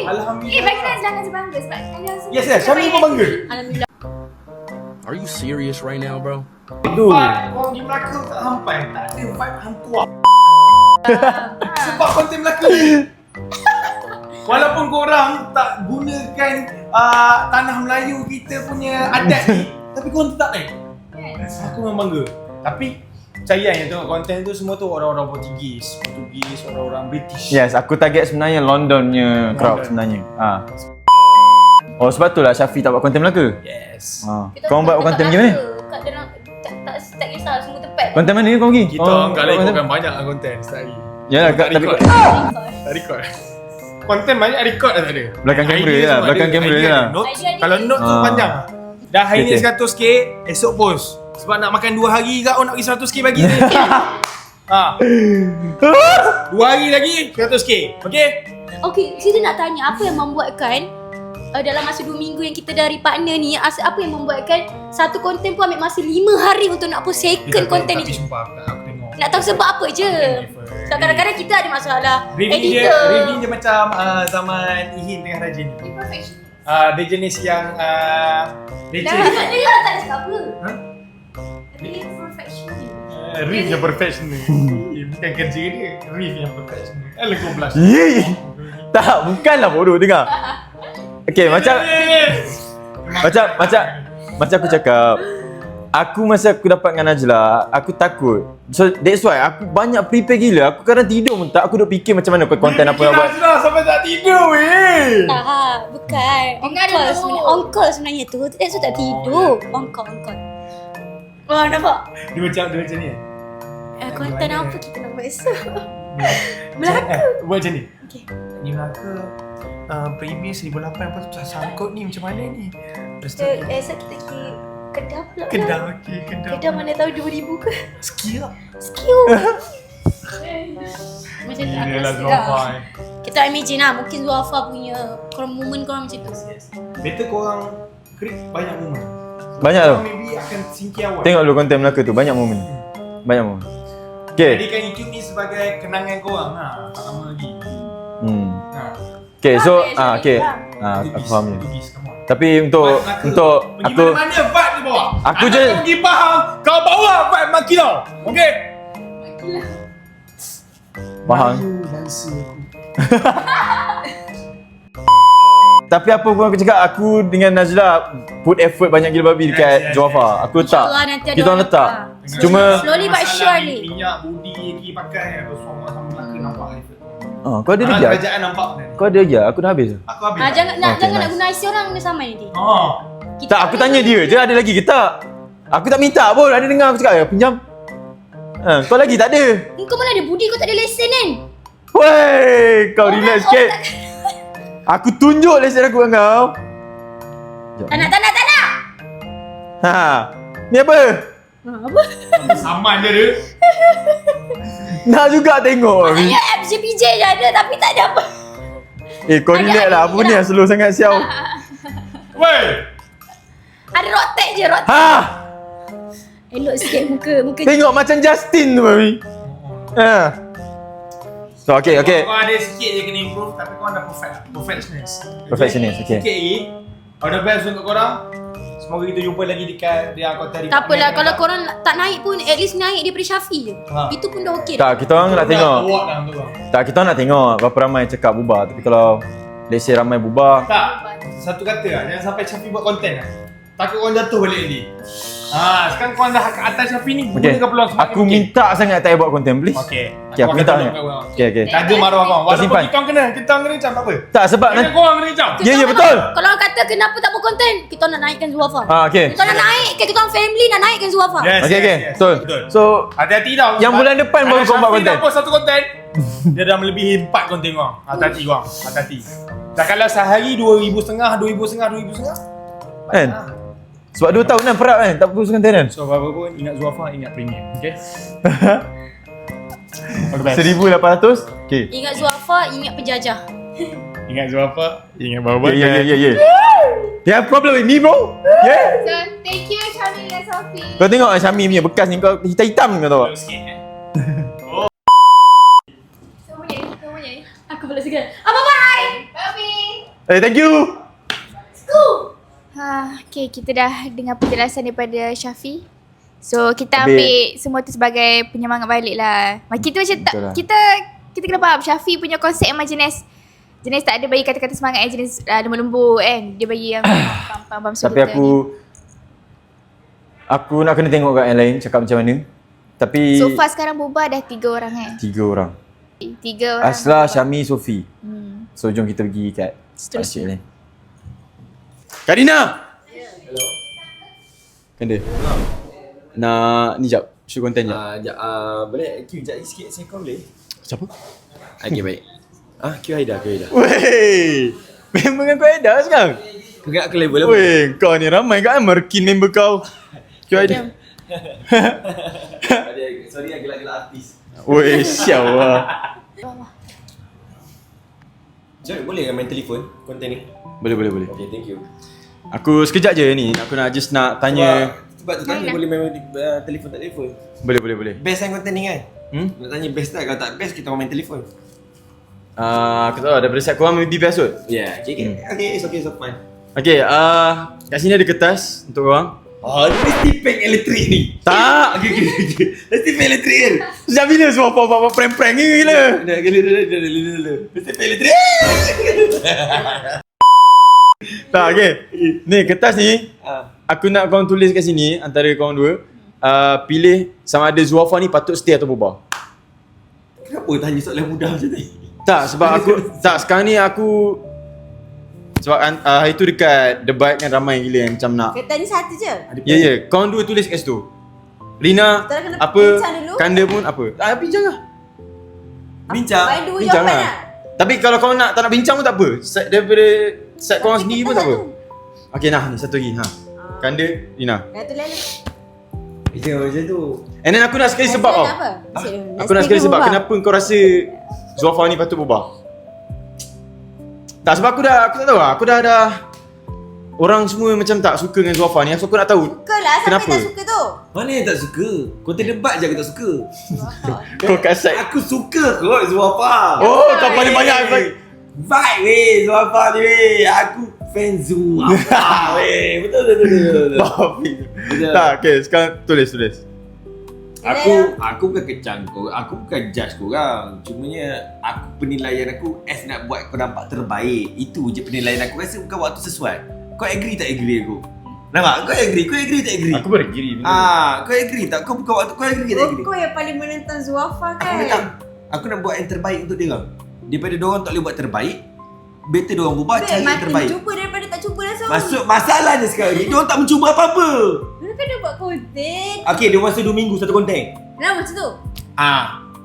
Alhamdulillah. Bagi Naz jangan sebangga sebab Yes, Syamil pun bangga. Alhamdulillah. Are you serious right now, bro? Tu. Orang di Melaka tak sampai. Tak ada vibe hantu lah. Sebab konten Melaka. Walaupun korang tak gunakan tanah Melayu kita punya adat ni, tapi korang tetap naik. Aku memang bangga. Tapi percaya yang tengok konten tu semua tu orang-orang Portugis, orang-orang British. Yes, aku target sebenarnya Londonnya crowd sebenarnya. Oh, sebab tu lah Syafi tak buat konten Melaka. Yes. Kau buat konten macam mana? Tak kisah semua tempat. Konten mana kau pergi? Kita orang kali ikutkan banyak konten sehari. Yalah, Tak tapi record. Tak record. Konten banyak record dah tak ada. Belakang kamera je lah, belakang kamera je lah. Kalau note tu panjang. Dah hari ni 100k, esok post. Sebab nak makan 2 hari ke nak pergi 100k pagi ni. 2 hari lagi 100k. Okey? Okay, saya nak tanya apa yang membuatkan dalam masa 2 minggu yang kita dari partner ni, apa yang membuatkan satu konten pun ambil masa 5 hari untuk nak post second konten ni? Tapi sumpah aku tengok. Nak tahu sebab apa je. Sebab kadang-kadang kita ada masalah Reading editor. dia macam zaman Ihin dengan Rajin. Dia jenis yang leceh. Dia lah tak cakap apa. Tapi perfectionist. Reef yang perfectionist. Bukan kerja dia, Reef yang perfectionist. Kau blush. Tak, bukanlah bodoh dengar. Okay, macam aku cakap, aku masa aku dapat dengan Najlah, aku takut. So that's why aku banyak prepare gila. Aku kadang tidur pun tak, aku duk fikir macam mana konten apa nak buat. Najlah sampai tak tidur weh. Tak, bukan. On call sebenarnya tu. That's why tak tidur. On call. Wah, nampak? Dia macam ni. Konten apa kita nak buat esok? Melaka. Buat macam ni. Okay. Ni Melaka Premier 1,800 lepas tu sangkut ni macam mana ni? Lepas tu Esok kita pergi Kedah pula. Kedah, okey, Kedah. Kedah mana tahu 2,000 ke? Skill lah. Skill. Macam tu aku Yelah rasa Zulfa. lah. Kita imagine lah, mungkin Zulfa punya moment korang macam tu. Better korang create banyak moment. Banyak tu. Maybe akan singkir awal. Tengok dulu konten Melaka tu, banyak momen. Okay. Jadikan YouTube ni sebagai kenangan korang tak lama lagi. Okay, so okay. Aku faham ni. Tapi untuk Pergi aku mana-mana vibe ni bawa. Aku Anak je- kau pergi faham, kau bawa vibe Makilau. Okay? faham. Tapi apa pun aku cakap, aku dengan Najlah put effort banyak gila babi dekat Joafa. Aku letak. InsyaAllah nanti ada Kita orang orang letak. letak. Cuma Slowly but surely. Minyak budi pergi pakai apa semua sama Melaka nampak effort. kau ada lagi? Kerajaan nampak ni. Kau ada lagi? Aku dah habis. Aku habis. Jangan Okay, nak nice. guna IC orang dia sama nanti. Kita Tak, aku tanya dia. Dia ada lagi ke tak? Aku tak minta pun. Ada dengar aku cakap, pinjam. Kau lagi tak ada. Kau mana ada budi, kau tak ada lesen kan? Wey, kau relax sikit. Aku tunjuk lesen aku dengan kau. Tak nak. Ni apa? Apa? Saman je dia. Nak juga tengok. Ya, app JPJ je ada tapi tak ada apa. Kau relax lah. Apa ni yang slow sangat siau. Wey. Ada rotek je, rotek. Elok sikit muka. Tengok macam Justin tu, Mami. So, okay. Kau ada sikit je kena improve tapi kau ada perfectionist. Perfectionist, okay. Sikit lagi. All the best untuk korang. Semoga kita jumpa lagi dekat dia konten. Tak apalah, kalau korang tak naik pun at least naik daripada Syafi je. Itu pun dah okey dah. Tak, kita orang nak tengok. Awak dah untuk korang. Tak, kita orang nak tengok berapa ramai cakap bubar. Tapi kalau let's say ramai bubar, Tak, satu kata lah, jangan sampai Syafi buat konten lah. Takut korang jatuh balik lagi. Sekarang korang dah kat atas Syafi ni, okay. gunakan peluang semakin Aku minta sangat tak payah buat konten, please. Okay. Okay, aku minta sangat. Okay. Jaga maruah korang. Walaupun simpan. kita orang kena macam tak apa. Tak, sebab Jangan korang kena macam. Ya, ya, betul. Kalau orang kata kenapa tak buat konten, kita orang nak naikkan Zuafa. Okay. Kita orang nak naikkan, kita orang family nak naikkan Zuafa. Yes, Okay. yes, Betul. yes. So, Hati-hati tau. yang bulan depan baru kau buat Syafi konten. dah post satu konten, dia dah melebihi 4 konten korang. Hati-hati korang. Hati-hati. Dah kalau sehari 2,500, Kan? Sebab 2 tahun kan perap kan, tak post konten kan. so apa-apa pun ingat Zuafa, ingat premium. Okay? All the best. 1,800. Okay. Ingat Zuafa, ingat penjajah. Ingat Zuafa, ingat bawa-bawa. Yeah. You have problem with me, bro? Yeah. So, thank you Syamil dan Sophie. Kau tengok Syami punya bekas ni, kau hitam-hitam kau tahu. Semuanya. Aku boleh segan. Bye-bye. Bye. Thank you. Okay, kita dah dengar penjelasan daripada Syafi. So, kita ambil semua tu sebagai penyemangat balik lah. Kita macam tak, Betul lah. kita kena faham Syafi punya konsep memang jenis tak ada bagi kata-kata semangat jenis lembut-lembut kan. Dia bagi yang pam-pam Tapi aku nak kena tengok kat yang lain cakap macam mana. Tapi So far sekarang bubar dah 3 orang kan. 3 orang. 3 orang. Asla, Syami, Sofi. So jom kita pergi kat Seterusnya. pakcik lain. Karina! Hello. Kan dia? Nak ni jap, shoot konten jap. Boleh Q sekejap sikit saya call boleh? Siapa? Okay baik. Q Haida. Wey! Member dengan kau Aida sekarang? Kau ingat aku level apa? Wey, kau ni ramai kan merkin member kau. Kau Aida. Sorry gelak-gelak artis. Wey, sial lah. Jom boleh kan main telefon konten ni? Boleh. Okay, thank you. Aku sekejap je ni, aku nak tanya. Sebab tu tanya boleh main telefon. Boleh. Best kan konten ni kan? Nak tanya best tak? Kalau tak best kita orang main telefon. Aku tahu daripada siap korang maybe best kot. Yeah, okay, it's fine. Okay, kat sini ada kertas untuk korang. Ni mesti peng elektrik ni. Tak! Okay. Mesti peng elektrik kan? Sejak bila semua apa-apa prank-prank ni gila? Mesti peng elektrik. Tak, okay. Ni kertas ni, aku nak korang tulis kat sini antara korang dua. Pilih sama ada Zuafa ni patut stay atau bubar. Kenapa tanya soalan mudah macam ni? Tak, sebab sekarang ni aku sebab hari tu dekat debat kan ramai gila yang macam nak. Kertas ni satu je. Ya, korang dua tulis kat situ. Rina, Kita kena apa, bincang dulu. Kanda pun apa. Bincang lah. Bincang. Bagi dua Bincang jawapan lah. lah. Tapi kalau korang tak nak bincang pun tak apa. Daripada set korang sendiri pun tak apa. Okay, ni satu lagi. Kanda, Rina. Dah tu lalu. Macam tu. And then aku nak sekali sebab tau. Apa? Aku nak sekali sebab kenapa kau rasa Zuafa ni patut bubar. Tak, sebab aku tak tahu lah. Aku dah orang semua macam tak suka dengan Zuafa ni. So aku nak tahu Suka lah, siapa kenapa. yang tak suka tu? Mana yang tak suka? Konten debat je aku tak suka. Kau kat side. Aku suka kot Zuafa. Oh, kau paling banyak. Vibe weh Zuafa ni weh. Aku fan Zuafa weh. Betul. Tak, okay, sekarang tulis. Aku bukan kecang kau, aku bukan judge korang. Cumanya aku penilaian aku as nak buat kau nampak terbaik. Itu je penilaian aku. Rasa bukan waktu sesuai. Kau agree tak agree aku? Nampak? Kau agree tak agree? Aku beragree. Kau agree tak? Kau bukan waktu kau agree tak agree? Kau yang paling menentang Zuafa kan? Aku nak buat yang terbaik untuk dia orang. Daripada dia orang tak boleh buat terbaik, better dia orang buat cari yang terbaik. Cuba daripada tak cuba langsung. Masalahnya sekarang ni dia orang tak mencuba apa-apa. Dia kan dia buat konten. Okey, dia masa 2 minggu satu konten. Kenapa macam tu?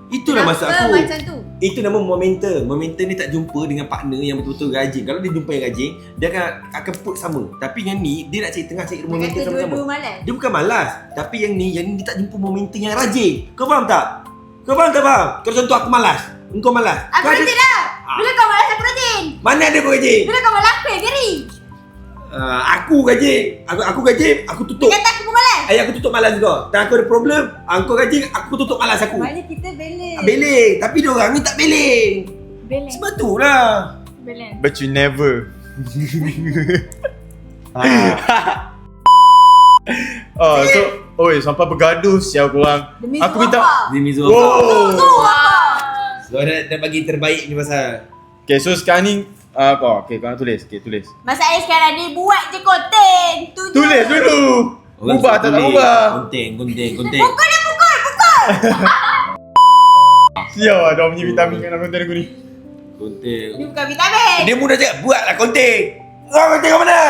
Itulah maksud aku. Macam tu? Itu nama momentum. Momentum ni tak jumpa dengan partner yang betul-betul rajin. Kalau dia jumpa yang rajin, dia akan put sama. Tapi yang ni dia nak cari momentum Dia kata sama-sama. dua-dua malas. Dia bukan malas, tapi yang ni dia tak jumpa momentum yang rajin. Kau faham tak? Kau faham? Kalau contoh aku malas, engkau malas. Aku rajin lah. Bila kau malas aku rajin. Mana ada kau rajin? Bila kau malas aku yang geri. Aku rajin. Aku rajin, aku tutup. Dia kata aku pun malas. Aku tutup malas kau. Tak aku ada problem, kau rajin, aku tutup malas aku. Maknanya kita balance. Beling, tapi dia orang ni tak beling. Balance. Sebab tu lah. Balance. But you never. So, oi, sampai bergaduh sial korang. Demi Aku Zul minta. apa? Demi Zul. So dah bagi terbaik ni pasal. Okay, so sekarang ni kau nak tulis. Okay, tulis. Masalahnya sekarang ni buat je konten. Tu je. Tulis dulu. Ubah tak ubah. Gunting. Pukul dia pukul. Sial lah, dah punya vitamin kat dalam konten aku ni. Gunting. Ni bukan vitamin. Dia mudah cakap, buatlah konting. Kau tengok mana?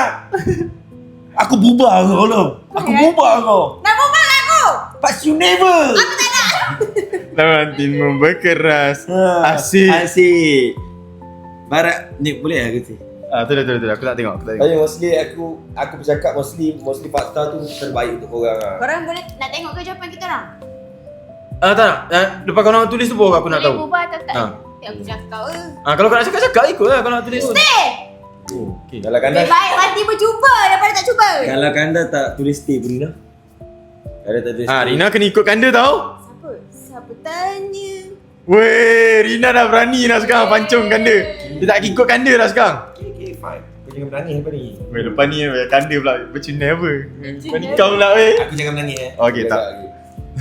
Aku bubar kau belum? Aku bubar kau. Nak bubar aku. But you never. Aku tak nak. Lawantimu berkeras. Asyik. Barat ni boleh lah kata. Tulis. Aku tak tengok. Tapi mostly aku bercakap mostly fakta tu terbaik untuk korang lah. Korang boleh nak tengok ke jawapan kita orang? Tak nak. Lepas kau nak tulis tu baru aku nak Boleh tahu. bubar atau tak? Ya aku cakap ke. Kalau kau nak cakap ikutlah kalau nak tulis tu. Okay. Kalau Kanda Lebih baik mati bercuba daripada tak cuba. Kalau Kanda tak tulis stay pun Rina. Kanda tak tulis stay. Rina kena ikut Kanda tau. Siapa tanya? Weh, Rina dah berani dah sekarang pancung Kanda. Dia tak ikut Kanda dah sekarang. Okay, fine. Kau jangan menangis lepas ni. Weh, lepas ni Kanda pula bercuna apa? Lepas ni kau pula weh. Aku jangan menangis Okay, tak.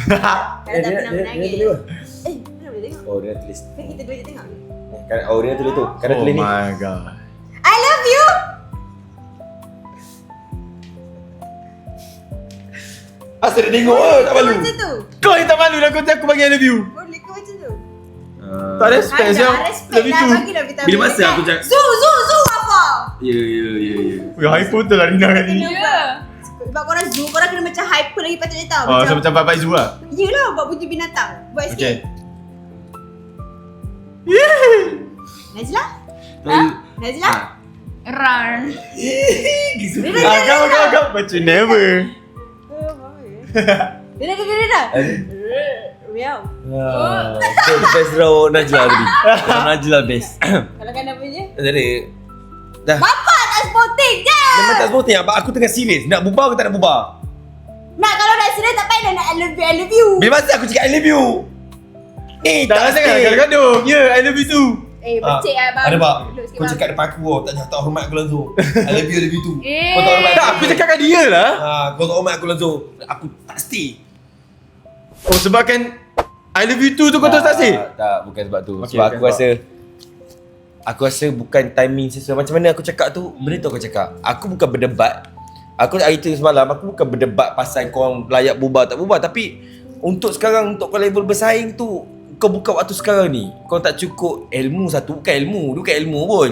Kalau tak pernah menangis. Dia tulis apa? Mana boleh tengok? Oh, dia nak tulis. Kan kita dua je tengok. Oh, dia nak tulis tu. Kanda tulis ni. Oh my god. I love you. Asal dia tengok tak malu. Macam tu. Kau yang tak malu dah konten aku bagi I love you. Boleh ke macam tu? Tak respect Ada siang. respect lah bagilah vitamin. Bila masa aku cakap Zu apa? Ya. Weh, hyper tu lah Rina kali ni. Sebab korang zoo, korang kena macam hyper lagi patutnya tau. So macam Bapak Izu lah. Yelah buat bunyi binatang. Buat Okay. sikit. Najla? Najla? Rar. Kau macam never. Dia. Meow. Best draw Najla tadi. Najla best. Kalau kan apa je? Jadi dah. Bapak tak sporting je. Memang tak sporting. Aku tengah serius. Nak bubar ke tak nak bubar? Nak kalau nak serius tak payah nak I love you. Bila masa aku cakap I love you. Tak rasa kan gaduh-gaduh. Ya, I love you too. Becik lah bang. Ada pak. Duduk sikit, Kau bang. cakap depan aku tak hormat aku langsung. I love you tu. Kau tak hormat Tak, aku cakap kat dia lah. Kau tak hormat aku langsung. Aku tak stay. Oh, sebab kan I love you too tu kau terus tak say? Tak, bukan sebab tu. Okay, Sebab bukan aku rasa bukan timing sesuai. Macam mana aku cakap tu, benda tu aku cakap. Aku bukan berdebat. Aku hari tu semalam, aku bukan berdebat pasal korang layak bubar tak bubar. Tapi untuk sekarang, untuk kau level bersaing tu, kau buka waktu sekarang ni. Kau tak cukup ilmu satu. Bukan ilmu pun.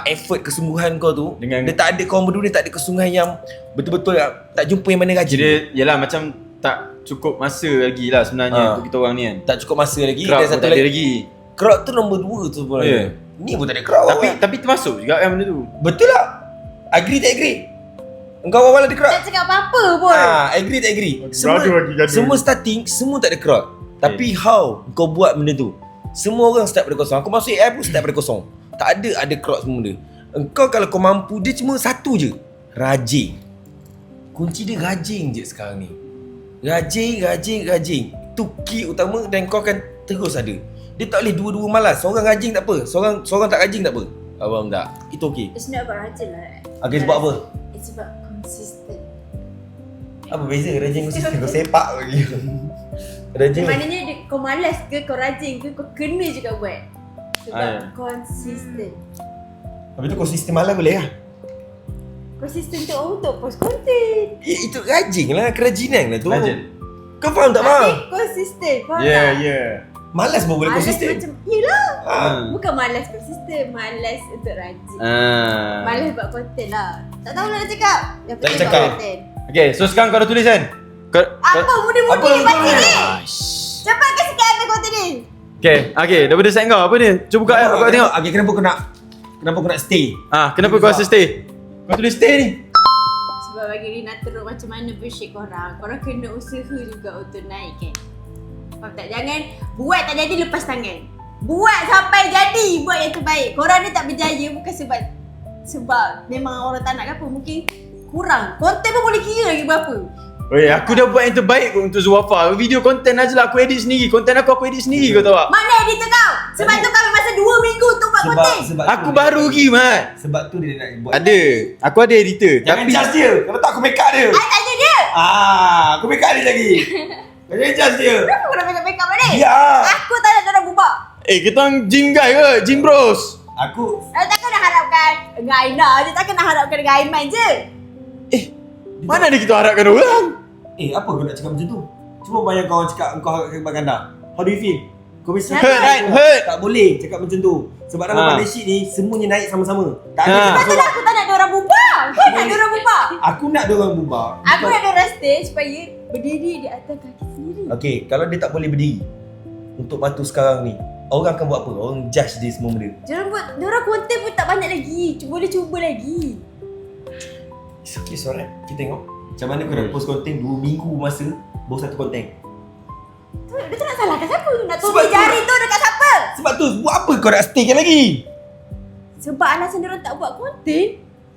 Effort, kesungguhan kau tu dengan dia tak ada, korang berdua ni tak ada kesungguhan yang betul-betul tak jumpa yang mana rajin. Dia, yelah macam tak cukup masa lagi lah sebenarnya untuk kita orang ni kan. Tak cukup masa lagi. Crowd Dan satu tak ada lagi. Crowd tu nombor 2 tu sebenarnya. Yeah. Ni pun tak ada crowd. Tapi termasuk juga kan benda tu. Betul lah. Agree tak agree? Engkau awal ada crowd. Tak cakap apa-apa pun. Agree tak agree? gaduh. Semua starting, semua tak ada crowd. Tapi how kau buat benda tu? Semua orang start pada kosong. Aku masuk AI pun start pada kosong. Tak ada crowd semua benda. Engkau kalau kau mampu, dia cuma satu je. Rajin. Kunci dia rajin je sekarang ni. Rajin. Tu key utama dan kau akan terus ada. Dia tak boleh dua-dua malas. Seorang rajin tak apa. Seorang tak rajin tak apa. Abang tak. Itu okey. It's not about rajin lah. Okay, sebab apa? It's about consistent. Apa beza rajin konsisten? Kau sepak lagi. Rajin. Maknanya kau malas ke, kau rajin ke, kau kena juga buat. Sebab consistent. Habis tu konsisten malam boleh lah. Consistent tu untuk post content. Itu rajin lah. Kerajinan lah tu. Rajin. Kau faham tak faham? Consistent. Faham Yeah, tak? yeah. Malas pun boleh Malas konsisten. macam, yelah. Ah. Bukan malas konsisten, malas untuk rajin. Ah. Malas buat konten lah. Tak tahu nak cakap. Yang Tak penting cakap. buat konten. Okay, so sekarang kau dah tulis kan? Apa mudi-mudi Apa pasti kau ni? ni? Cepat ke sikit ambil konten ni. Okay, daripada set kau apa ni? Cuba buka aku nak tengok. Okay, kenapa kau nak stay? Kenapa kau rasa stay? Kau tulis stay ni. Sebab bagi Rina teruk macam mana bullshit korang kena usaha juga untuk naikkan. Faham tak? Jangan buat tak jadi lepas tangan. Buat sampai jadi, buat yang terbaik. Korang ni tak berjaya bukan sebab memang orang tak nak ke apa. Mungkin kurang. Konten pun boleh kira lagi berapa. Weh, aku dah buat yang terbaik kot untuk Zuafa. Video konten aja lah aku edit sendiri. Konten aku edit sendiri kau tahu tak? Mana editor kau? Sebab tu kami masa 2 minggu untuk buat konten. Aku baru pergi, Mat. Sebab tu dia nak buat. Ada. Aku ada editor. Jangan tapi judge dia. Kalau tak aku make up dia. I tanya dia. Aku make up dia lagi. Jangan judge dia. Kenapa kau nak make up ni? Ya. Aku tak nak orang bubar. kita orang gym guy ke? Gym bros. Aku Takkan nak harapkan dengan Aina je. Takkan nak harapkan dengan Aiman je. Mana ada kita harapkan orang? apa kau nak cakap macam tu? Cuba bayangkan orang cakap engkau harapkan Mbak Ganda. How do you feel? Kau bisa Hurt, right? Hurt. Tak boleh cakap macam tu. Sebab dalam partnership ni semuanya naik sama-sama. Tak ada Sebab tu aku tak nak orang bubar. Kau nak orang bubar. Aku nak diorang bubar. Aku nak orang stay supaya berdiri di atas kaki sendiri. Okey, kalau dia tak boleh berdiri untuk batu sekarang ni, orang akan buat apa? Orang judge dia semua benda. Diorang konten pun tak banyak lagi. Boleh cuba lagi. It's okay, so right. Kita tengok macam mana kau nak post konten 2 minggu masa baru satu konten. Dia tak nak salahkan siapa. Nak Sebab tulis tu- jari tu dekat siapa. Sebab tu, buat apa kau nak staykan lagi? Sebab alasan diorang tak buat konten.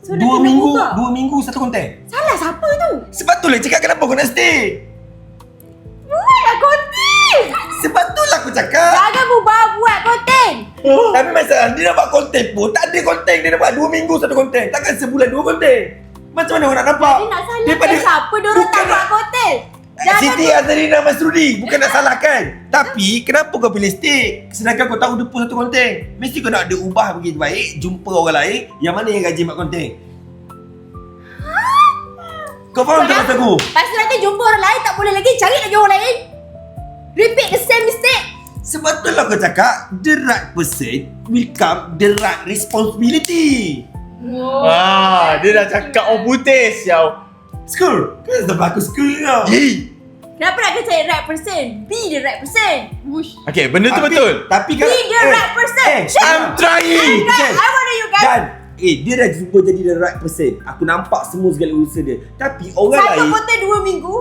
So 2 dia kena minggu, bubar. 2 minggu satu konten. Salah siapa tu? Sebab tu lah cakap kenapa kau nak stay. Buatlah konten. Sebab tu lah aku cakap. Jangan bubar buat konten. Tapi masalah dia nak buat konten pun tak ada konten. Dia nak buat 2 minggu satu konten. Takkan sebulan 2 konten. Macam mana orang nak nampak? Dia nak salahkan siapa diorang tak buat konten. Siti Azrina Masrudi bukan nak salahkan. Tapi kenapa kau pilih stay? Sedangkan kau tahu dia post satu konten. Mesti kau nak ada ubah begitu baik. Jumpa orang lain yang mana yang gaji buat konten. Kau faham tak maksud aku? Lepas tu nanti jumpa orang lain tak boleh lagi. Cari lagi orang lain. Repeat the same mistake. Sebab tu lah kau cakap the right person will come the right responsibility. Dia dah cakap orang putih siau. School. Kau dah berlaku school kau. Kenapa nak kena cari right person? Be the right person. Wush. Okay, benda tu betul. Tapi Be the right person. I'm trying. I want you guys. Dan dia dah cuba jadi the right person. Aku nampak semua segala usaha dia. Tapi orang Satu lain konten 2 minggu.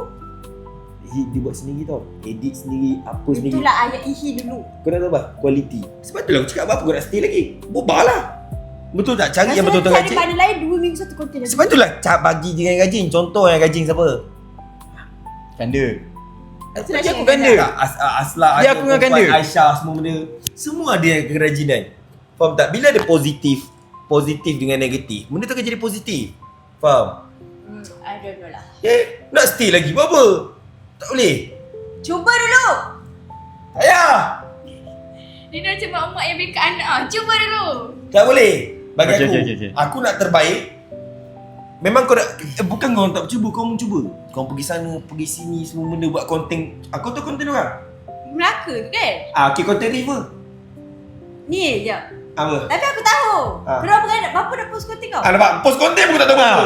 dia buat sendiri tau. Edit sendiri, apa sendiri. Itulah ayat Ihi dulu. Kau nak tahu apa? Quality. Sebab tu lah aku cakap apa kau nak stay lagi. Bubar lah. Betul tak? Cari yang betul-betul Cari rajin. partner lain 2 minggu satu konten. Sebab tu lah bagi dia yang rajin. Contoh yang rajin siapa? Kanda. Dia aku ganda. Aslah, Dia aku dengan Kanda. Aisyah semua benda. Semua ada yang kerajinan. Faham tak? Bila ada positif dengan negatif, benda tu akan jadi positif. Faham? I don't know lah. Nak stay lagi buat apa? Tak boleh. Cuba dulu. Tak payah. Dia dah macam mak-mak yang beka anak. Cuba dulu. Tak boleh. Bagi Okay, aku, okay. aku nak terbaik. Memang kau nak, bukan kau tak cuba, kau mencuba. Kau pergi sana, pergi sini, semua benda buat konten. Aku tahu konten orang. Melaka tu kan? Okay, konten river. Ni je. Apa? Tapi aku tahu. Kenapa kan bapa dah post konten kau? Nampak? Post konten pun tak tahu apa.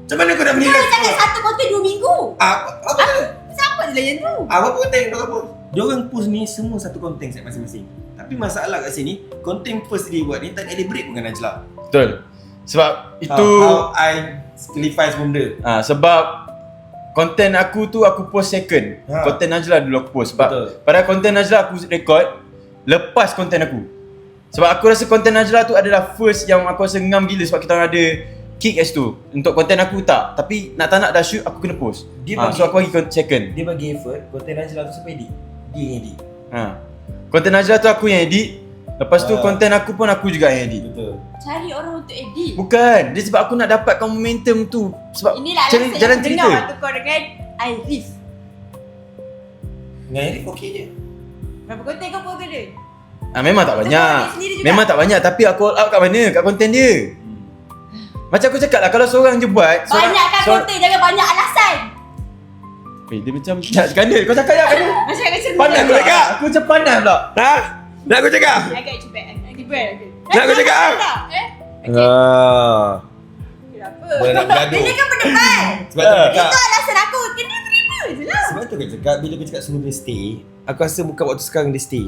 Macam mana kau nak menilai? Kau cakap satu konten 2 minggu. Apa? Siapa je lah yang tu? Apa konten diorang post? Diorang post ni semua satu konten set masing-masing. Tapi masalah kat sini, konten first dia buat ni tak ada break pun kan Najla. Betul. Sebab itu How I clarify semua benda. sebab konten aku tu aku post second. Konten Najla dulu aku post. Sebab Betul. pada konten Najla aku record lepas konten aku. Sebab aku rasa konten Najla tu adalah first yang aku rasa ngam gila sebab kita orang ada kick as tu. Untuk konten aku tak. Tapi nak tak nak dah shoot aku kena post. So aku bagi second. Dia bagi effort, konten Najla tu siapa edit? Dia yang edit. Konten Najla tu aku yang edit. Lepas tu konten aku pun aku juga yang edit. Betul. Cari orang untuk edit. Bukan. Dia sebab aku nak dapatkan momentum tu. Sebab Inilah cari alasan jalan yang cerita. dengar waktu kau dengan Arif. Dengan Arif okey je. Berapa konten kau post ke dia? Memang tak Macam banyak. kau edit sendiri juga? Memang tak banyak tapi aku all out kat mana? Kat konten dia. Macam aku cakap lah kalau seorang je buat Banyakkan konten, jangan banyak alasan. dia macam nak skandal. Kau cakap je kena. Macam kat cermin. Panas aku cakap. Aku macam panas pula. Nak aku cakap? Agak cepat. Agak berat. Nak aku cakap? Kenapa? Boleh nak bergaduh. Ini kan berdebat. Sebab tu aku cakap. Itu alasan aku. Kena terima je lah. Sebab tu aku cakap, bila aku cakap semua dia stay, aku rasa bukan waktu sekarang dia stay.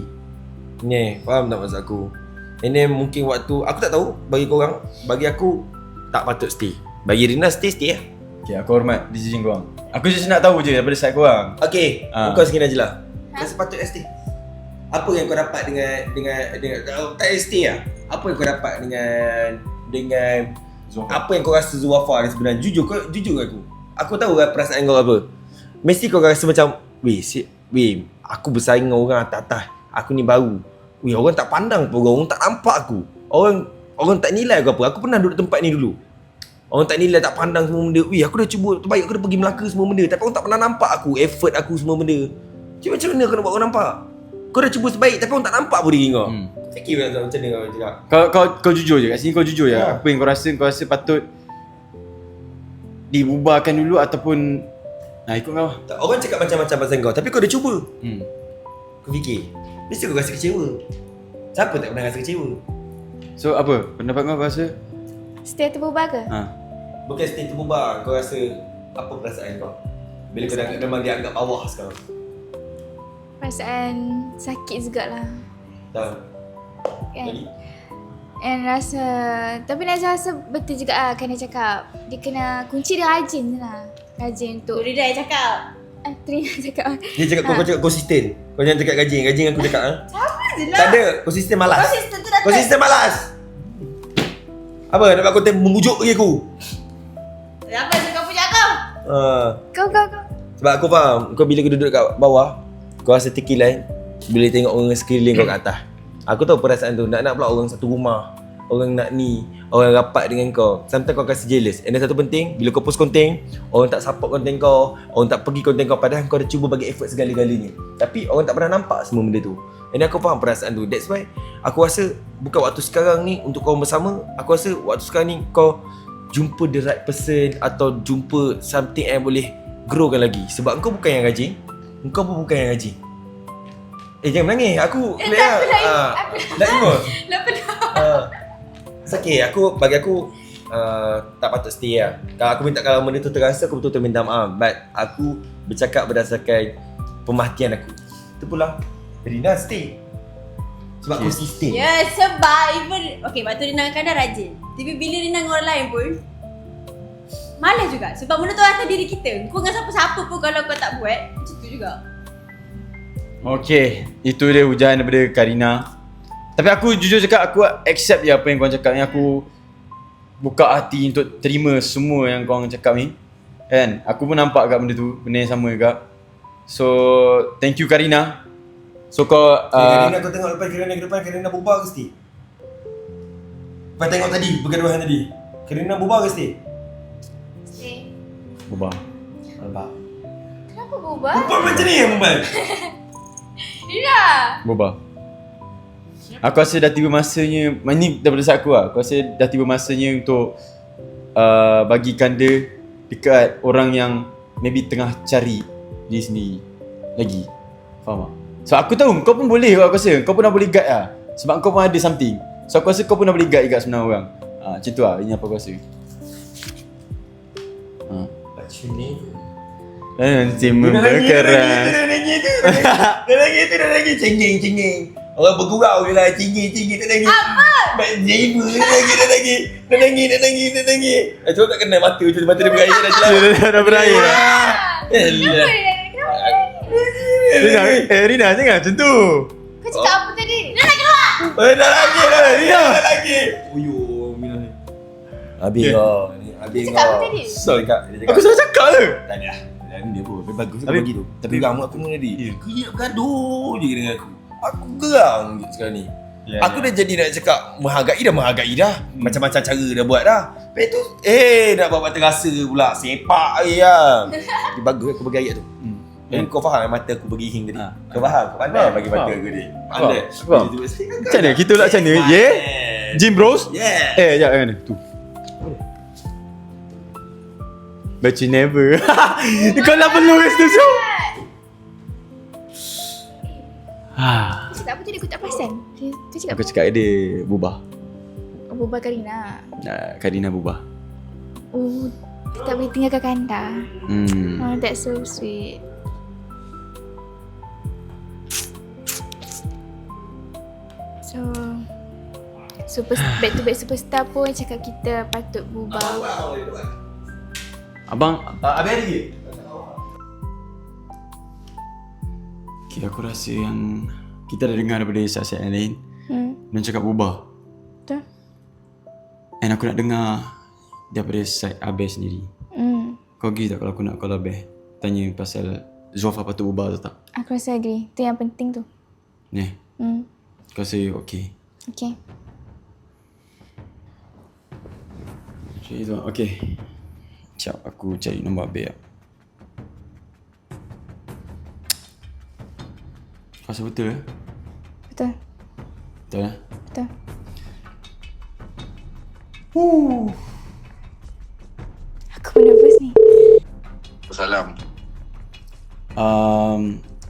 Ni, faham tak maksud aku? Ini mungkin waktu, aku tak tahu bagi korang. Bagi aku, tak patut stay. Bagi Rina stay lah. Okay, aku hormat decision korang. Aku just nak tahu je daripada side korang. Okay, kau sekiranya je lah. Kau sepatutnya stay. Apa yang kau dapat dengan tak stay lah? Apa yang kau dapat dengan apa yang kau rasa Zuafa ni sebenarnya? Jujur kat aku. Aku tahu lah perasaan kau apa. Mesti kau rasa macam, weh, aku bersaing dengan orang atas-atas. Aku ni baru. Weh, orang tak pandang pun, orang tak nampak aku. Orang tak nilai aku apa. Aku pernah duduk tempat ni dulu. Orang tak nilai, tak pandang semua benda. Weh, aku dah cuba terbaik, aku dah pergi Melaka semua benda. Tapi orang tak pernah nampak aku, effort aku semua benda. Macam mana kau nak buat orang nampak? Kau dah cuba sebaik tapi orang tak nampak pun diri kau. Fikir macam mana kau cakap. Kau jujur je kat sini, kau jujur je. Apa yang kau rasa patut dibubarkan dulu ataupun ikut kau. Tak, orang cakap macam-macam pasal kau tapi kau dah cuba. Kau fikir, mesti kau rasa kecewa. Siapa tak pernah rasa kecewa? So apa? Pendapat kau rasa? Stay terbubar ke? Bukan stay terbubar, kau rasa apa perasaan kau? Bila kau dah memang dianggap bawah sekarang. Perasaan sakit jugalah. Dah. Kan? Jadi And rasa, tapi Najah rasa betul juga lah kan dia cakap. Dia kena, kunci dia rajin je lah. Rajin untuk Trina yang cakap. Trina cakap. dia cakap kau cakap konsisten. Kau jangan cakap gajing aku cakap Sama je lah. Tak ada, konsisten malas. Konsisten tu datang. Konsisten malas. Apa nak buat konten membujuk lagi aku? Apa je kau punya kau? Kau. Sebab aku faham, kau bila kau duduk kat bawah, kau rasa terkilan bila tengok orang sekeliling kau kat atas. Aku tahu perasaan tu, nak pula orang satu rumah, orang nak ni, orang rapat dengan kau. Sometimes kau kasi jealous. And then satu penting, bila kau post konten, orang tak support konten kau, orang tak pergi konten kau padahal kau dah cuba bagi effort segala-galanya. Tapi orang tak pernah nampak semua benda tu. And then aku faham perasaan tu. That's why aku rasa bukan waktu sekarang ni untuk kau bersama. Aku rasa waktu sekarang ni kau jumpa the right person atau jumpa something yang boleh growkan lagi. Sebab kau bukan yang rajin, kau pun bukan yang rajin. Jangan menangis. Aku nak tengok. It's okay. Bagi aku tak patut stay lah. Kalau benda tu terasa, aku betul-betul minta maaf. But aku bercakap berdasarkan pemerhatian aku. Itu pula Rina stay. Sebab aku stay. Ya, sebab even waktu Rina kadang rajin. Tapi bila Rina dengan orang lain pun malas juga. Sebab benda tu atas diri kita. Kau dengan siapa-siapa pun kalau kau tak buat, macam tu juga. Okay, itu dia hujan daripada Karina. Tapi aku jujur cakap, aku accept je apa yang korang cakap ni. Aku buka hati untuk terima semua yang korang cakap ni. Kan, aku pun nampak kat benda tu, benda yang sama juga. So, thank you Karina. So kau Karina, kau tengok lepas Karina bubar ke stay? Lepas tengok tadi, pergaduhan tadi, Karina bubar ke stay? Stay. Bubar. Nampak? Kenapa bubar? Bubar macam ni yang bubar? Rina. Bubar. Aku rasa dah tiba masanya, ni daripada side aku lah. Aku rasa dah tiba masanya untuk bagikan dia dekat orang yang maybe tengah cari diri sendiri lagi. Faham tak? So aku tahu kau pun boleh, aku rasa kau pun dah boleh guide lah. Sebab kau pun ada something. So aku rasa kau pun dah boleh guide kat sebenarnya orang. Macam tu lah, ini apa aku rasa. Macam ni. Nanti memberkeras. Dah lagi cengeng. Orang bergurau je lah, cengeng tak lagi. Apa? Neighbor dah lagi. Cuba tak kena mata dia berair dah jelas. Dah berair lah. Rina jangan macam tu. Kau cakap apa tadi? Rina nak keluar. Dah lagi. Uyuh, minum ni. Habis kau. Dia cakap apa tadi? Aku salah cakap ke? Tak ada. Dia pun bagus aku bagi tu. Tapi kamu aku dengan dia. Keriap gaduh je dengan aku. Aku gerang je sekarang ni. Aku dah jadi nak cakap menghargai dah. Macam-macam cara dah buat dah. Lepas tu nak buat terasa pula. Sepak je lah. Dia bagus aku bagi ayat tu. Dan kau faham mata aku bagi hing tadi. Kau faham? Kau pandai bagi mata aku ni. Pandai. Macam mana? Kita pula macam mana? Yeah? Gym bros? Yeah. Sekejap mana? Tu. But you never. Kau nak perlu rest tu so. Kau cakap apa tadi? Aku tak perasan. Kau cakap Aku cakap dia bubah. Bubar Karina. Karina bubah. Oh, tak boleh tinggalkan Kanda. Oh, that's so sweet. So back to back superstar pun cakap kita patut bubar. Abang, Habis ada lagi? okay, aku rasa yang kita dah dengar daripada saksian yang lain. Dan cakap berubah. Betul. And aku nak dengar daripada side Abel sendiri. Kau Kau agree tak kalau aku nak call Abel tanya pasal Zulfa patut ubah atau tak? Aku rasa agree. Tu yang penting tu. Ni. Kau rasa okay? Okay. Macam itu. Okay. Sekejap aku cari nombor Abel lah. Kau rasa betul ke? Betul. Betul lah. Betul. Aku pun nervous ni. Salam.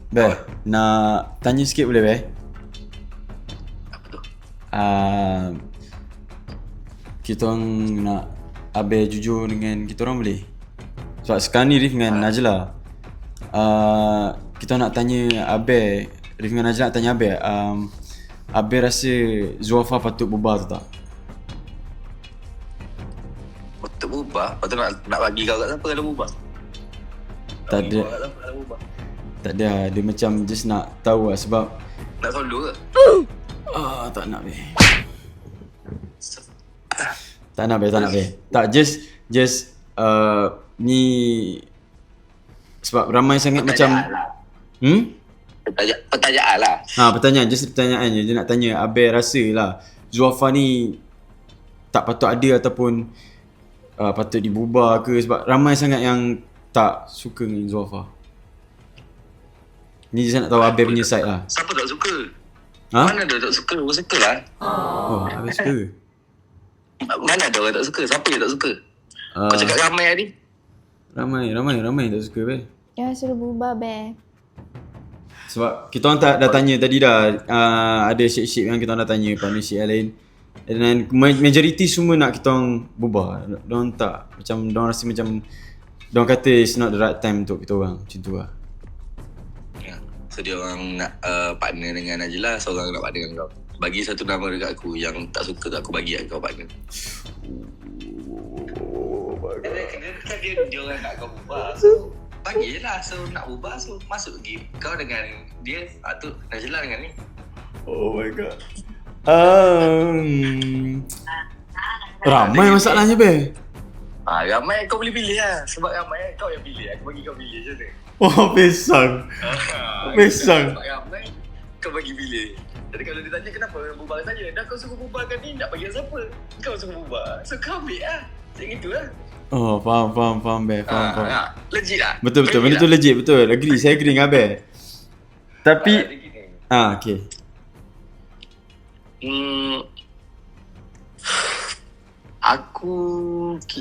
Bel, nak tanya sikit boleh Bel? Apa tu? Kita orang nak Abel jujur dengan kita orang boleh? Sebab sekarang ni Rif dengan Najla. Kita nak tanya Abel, Rif dengan Najla nak tanya Abel. Abel rasa Zulfa patut berubah atau tak? Patut berubah? Patut nak bagi kau kat siapa kalau berubah? Tak ada. Tak ada. Dia macam just nak tahu lah sebab Nak solo ke? tak nak Bel. Tak nak Bel. Tak, just ni sebab ramai sangat Pertanyaan macam lah. Pertanyaan lah. Pertanyaan je. Dia nak tanya Abel rasa lah Zulfa ni tak patut ada ataupun patut dibubar ke, sebab ramai sangat yang tak suka dengan Zulfa. Ni saya nak tahu Abel punya side lah. Siapa tak suka? Ha? Mana ada tak suka? Aku suka lah. Oh, Abel suka ke? Mana ada orang tak suka? Siapa yang tak suka? Kau cakap ramai tadi? Ramai tak suka Abel. Jangan suruh berubah, Bel. Sebab kita orang dah tanya tadi dah, ada shape-shape yang kita orang dah tanya, partnership yang lain. Dan majority semua nak kita orang berubah. Diorang tak, macam diorang rasa macam diorang kata it's not the right time untuk kita orang. Macam tu lah. Ya. So dia orang nak partner dengan Najla, seorang nak partner dengan kau. Bagi satu nama dekat aku yang tak suka tu, aku bagi kat kau partner. Dia orang nak kau ubah. So bagi je lah. So nak ubah, so masuk game kau dengan dia, tu Najla dengan ni. Oh my god. Ramai masalahnya Bel. Ramai kau boleh pilih lah. Sebab ramai kau yang pilih. Aku bagi kau pilih je tu. Oh, pesang. Sebab ramai kau bagi pilih. Jadi kalau dia tanya kenapa bubar saja, dah kau suruh bubarkan ni, nak bagi siapa? Kau suruh bubar. So kau ambil lah. Macam itu lah. Oh, faham Bel. Faham. Legit lah. Betul. Benda tu legit, betul. Saya agree dengan Bel. Tapi okay. Aku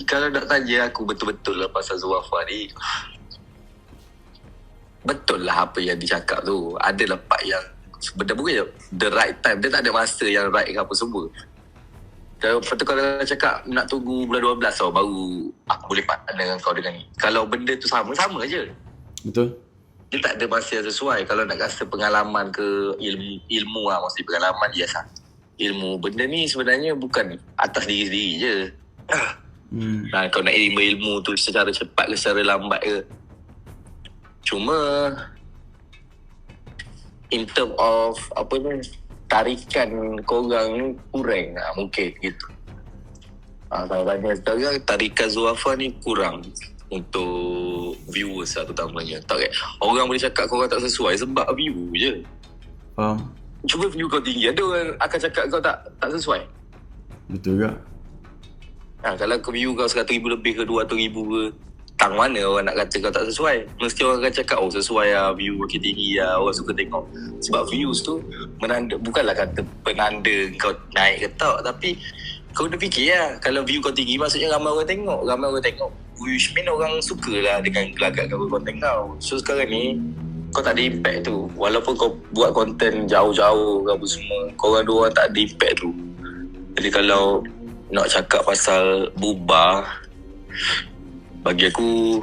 kalau nak tanya aku betul-betul lah pasal Zulfa ni, betul lah apa yang dicakap tu. Adalah part yang sebenarnya bukan the right time. Dia tak ada masa yang right ke apa semua. Kalau cakap nak tunggu bulan 12 tau, baru aku boleh partner dengan kau dengan ni. Kalau benda tu sama je. Betul. Dia tak ada masa yang sesuai. Kalau nak rasa pengalaman ke ilmu lah, maksudnya pengalaman yes lah. Ilmu benda ni sebenarnya bukan atas diri sendiri je. Nah, kau nak ilmu tu secara cepat ke secara lambat ke. Cuma in term of apa ni, tarikan korang ni kurang lah, mungkin gitu. Kalau tanya sekarang, tarikan Zulfa ni kurang untuk viewers lah terutamanya. Tak kan? Orang boleh cakap korang tak sesuai sebab view je. Faham. Cuba view kau tinggi, ada orang akan cakap kau tak sesuai. Betul tak? Kalau kau view kau 100,000 lebih ke 200,000 ke, tang mana orang nak kata kau tak sesuai. Mesti orang akan cakap sesuai lah, view makin tinggi lah, orang suka tengok. Sebab views tu menanda, bukanlah kata penanda kau naik ke tak, tapi kau dah fikir lah, kalau view kau tinggi maksudnya ramai orang tengok, which mean orang suka lah dengan gelagat kau konten kau. So sekarang ni kau tak ada impact tu. Walaupun kau buat konten jauh-jauh ke apa semua, korang dua orang tak ada impact tu. Jadi kalau nak cakap pasal bubar, bagi aku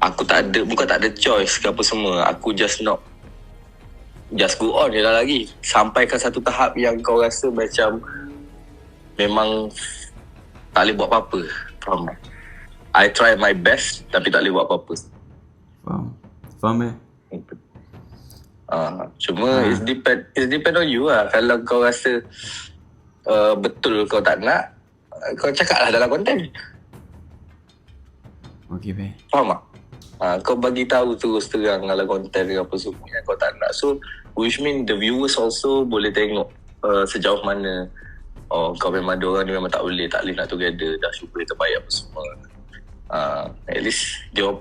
aku bukan tak ada choice ke apa semua. Aku just go on je lah lagi. Sampai ke satu tahap yang kau rasa macam memang tak boleh buat apa-apa. Faham? I try my best tapi tak boleh buat apa-apa. Faham Cuma it depend on you lah. Kalau kau rasa betul kau tak nak, kau cakap lah dalam konten. Okay, baik. Faham tak? Kau bagi tahu terus terang dalam konten ke apa semua yang kau tak nak. So which mean the viewers also boleh tengok sejauh mana kau memang diorang ni memang tak boleh nak together, dah cuba yang terbaik apa semua. At least dia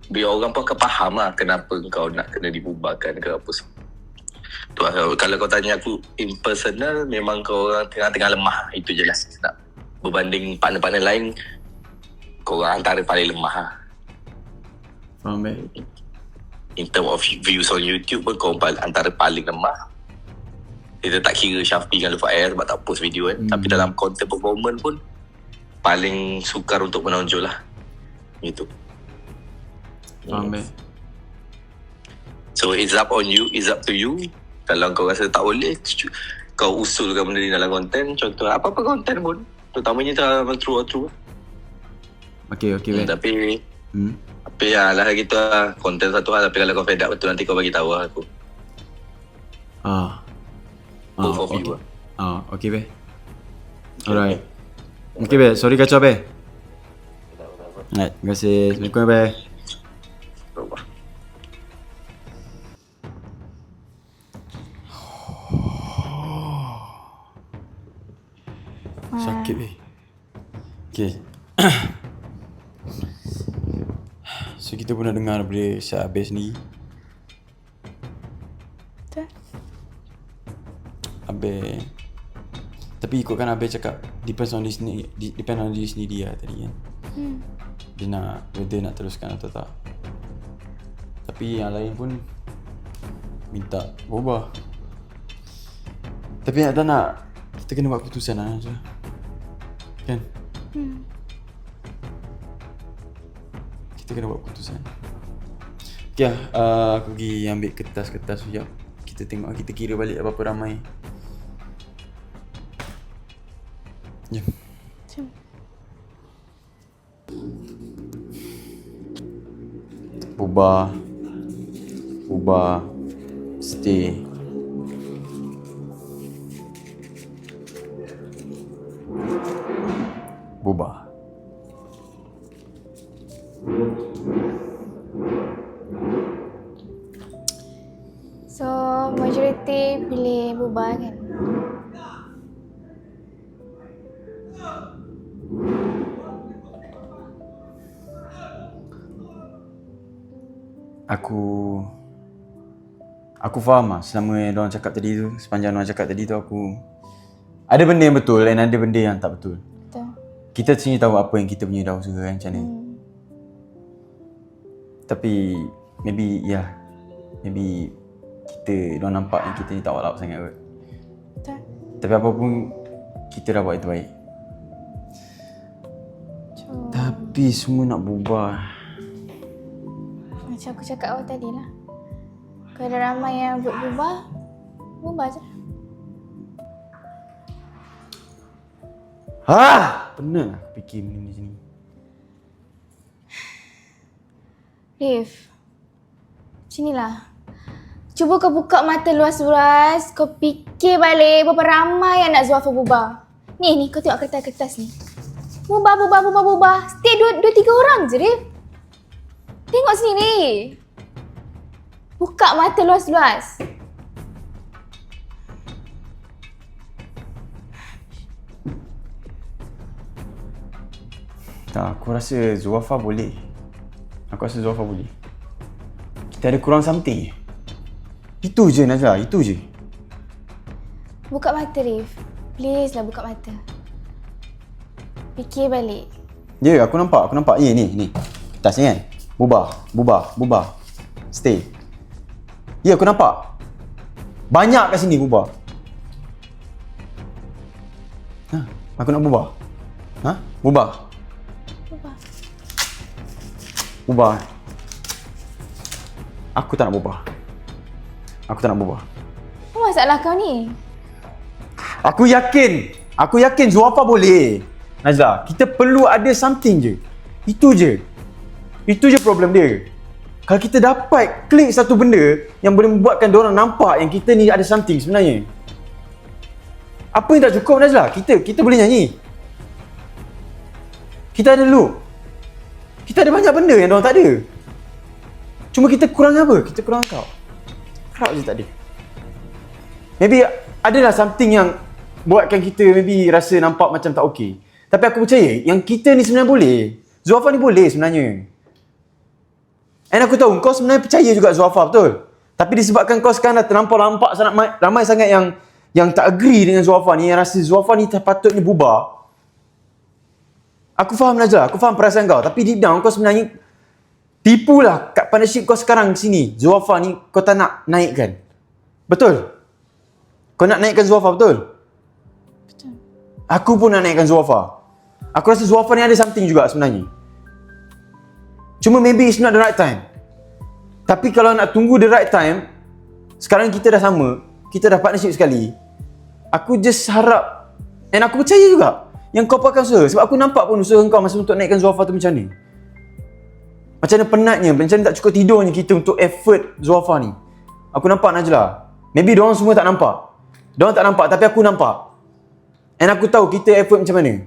bila orang pun akan faham lah kenapa kau nak kena dibubarkan ke apa semua. Tu lah, kalau kau tanya aku in personal, memang kau orang tengah-tengah lemah. Itu je lah. Nak berbanding partner-partner lain, kau orang antara paling lemah lah. Faham, baik. In term of views on YouTube pun kau antara paling lemah. Kita tak kira Syafiq dengan Lufat Air sebab tak post video kan. Tapi dalam content performance pun paling sukar untuk menonjol lah. Gitu. Faham, baik. So it's up on you, it's up to you. Kalau kau rasa tak boleh, kau usulkan benda ni dalam konten. Contoh apa-apa konten pun, terutamanya true or true. Okay, baik. Tapi lah gitu lah, konten satu hal. Tapi kalau kau fed up betul, nanti kau bagi tahu lah aku. Both of you lah. Okay, baik. Alright. Okay, baik. Sorry kacau, baik. Alright, terima kasih. Assalamualaikum, baik. Sakit, baik. Okay. So kita pun dah dengar daripada Syah Abes ni. Betul. Abes. Tapi ikutkan Abes cakap depend on diri sendiri lah tadi kan. Dia nak whether nak teruskan atau tak. Tapi yang lain pun minta berubah. Tapi tak nak, kita kena buat keputusan lah je. Kan? Kita kena buat keputusan. Okay lah, aku pergi ambil kertas-kertas sekejap. Kita tengok, kita kira balik berapa ramai. Jom. Ubah. Stay. Bubar. So, majoriti pilih bubar kan? Aku faham lah selama yang diorang cakap tadi tu, sepanjang diorang cakap tadi tu aku ada benda yang betul dan ada benda yang tak betul. Betul. Kita sini tahu apa yang kita punya dah usaha kan macam mana. Tapi maybe kita diorang nampak yang kita ni tak all out sangat kot. Betul. Tapi apa pun kita dah buat yang terbaik. Tapi semua nak bubar. Macam aku cakap awal tadi lah. Kalau ada ramai yang bubar je. Benar aku fikir benda ni sini. Rif, macam inilah. Cuba kau buka mata luas-luas. Kau fikir balik berapa ramai yang nak Zuafa bubar. Ni kau tengok kertas-kertas ni. Bubar. Stay 2-3 orang je, Rif. Tengok sini ni. Buka mata luas-luas. Tak, aku rasa Zuafa boleh. Kita ada kurang something. Itu je Najla, itu je. Buka mata, Rif. Please lah buka mata. Fikir balik. Ya, aku nampak. Ni. Kertas ni kan. Bubar. Stay. Ya, aku nampak. Banyak kat sini bubar. Aku nak bubar. Bubar. Aku tak nak bubar. Apa masalah kau ni? Aku yakin Zuafa boleh. Najla, kita perlu ada something je. Itu je problem dia. Kalau kita dapat klik satu benda yang boleh membuatkan diorang nampak yang kita ni ada something sebenarnya. Apa yang tak cukup Najla? Kita boleh nyanyi. Kita ada look. Kita ada banyak benda yang diorang tak ada. Cuma kita kurang apa? Kita kurang kau. Crowd je tak ada. Maybe adalah something yang buatkan kita maybe rasa nampak macam tak okey. Tapi aku percaya yang kita ni sebenarnya boleh. Zulfa ni boleh sebenarnya. And aku tahu kau sebenarnya percaya juga Zulfa, betul? Tapi disebabkan kau sekarang dah terlampau nampak sangat ramai sangat yang tak agree dengan Zulfa ni, yang rasa Zulfa ni patutnya bubar. Aku faham Najla, aku faham perasaan kau. Tapi deep down kau sebenarnya tipulah kat partnership kau sekarang sini. Zulfa ni kau tak nak naikkan. Betul? Kau nak naikkan Zulfa, betul? Betul. Aku pun nak naikkan Zulfa. Aku rasa Zulfa ni ada something juga sebenarnya. Cuma maybe it's not the right time. Tapi kalau nak tunggu the right time, sekarang kita dah sama, kita dah partnership sekali. Aku just harap, and aku percaya juga yang kau pakai usaha. Sebab aku nampak pun usaha kau masa untuk naikkan Zulfa tu macam ni. Macam mana penatnya, macam mana tak cukup tidurnya kita untuk effort Zulfa ni. Aku nampak Najla. Maybe diorang semua tak nampak. Diorang tak nampak tapi aku nampak. And aku tahu kita effort macam mana.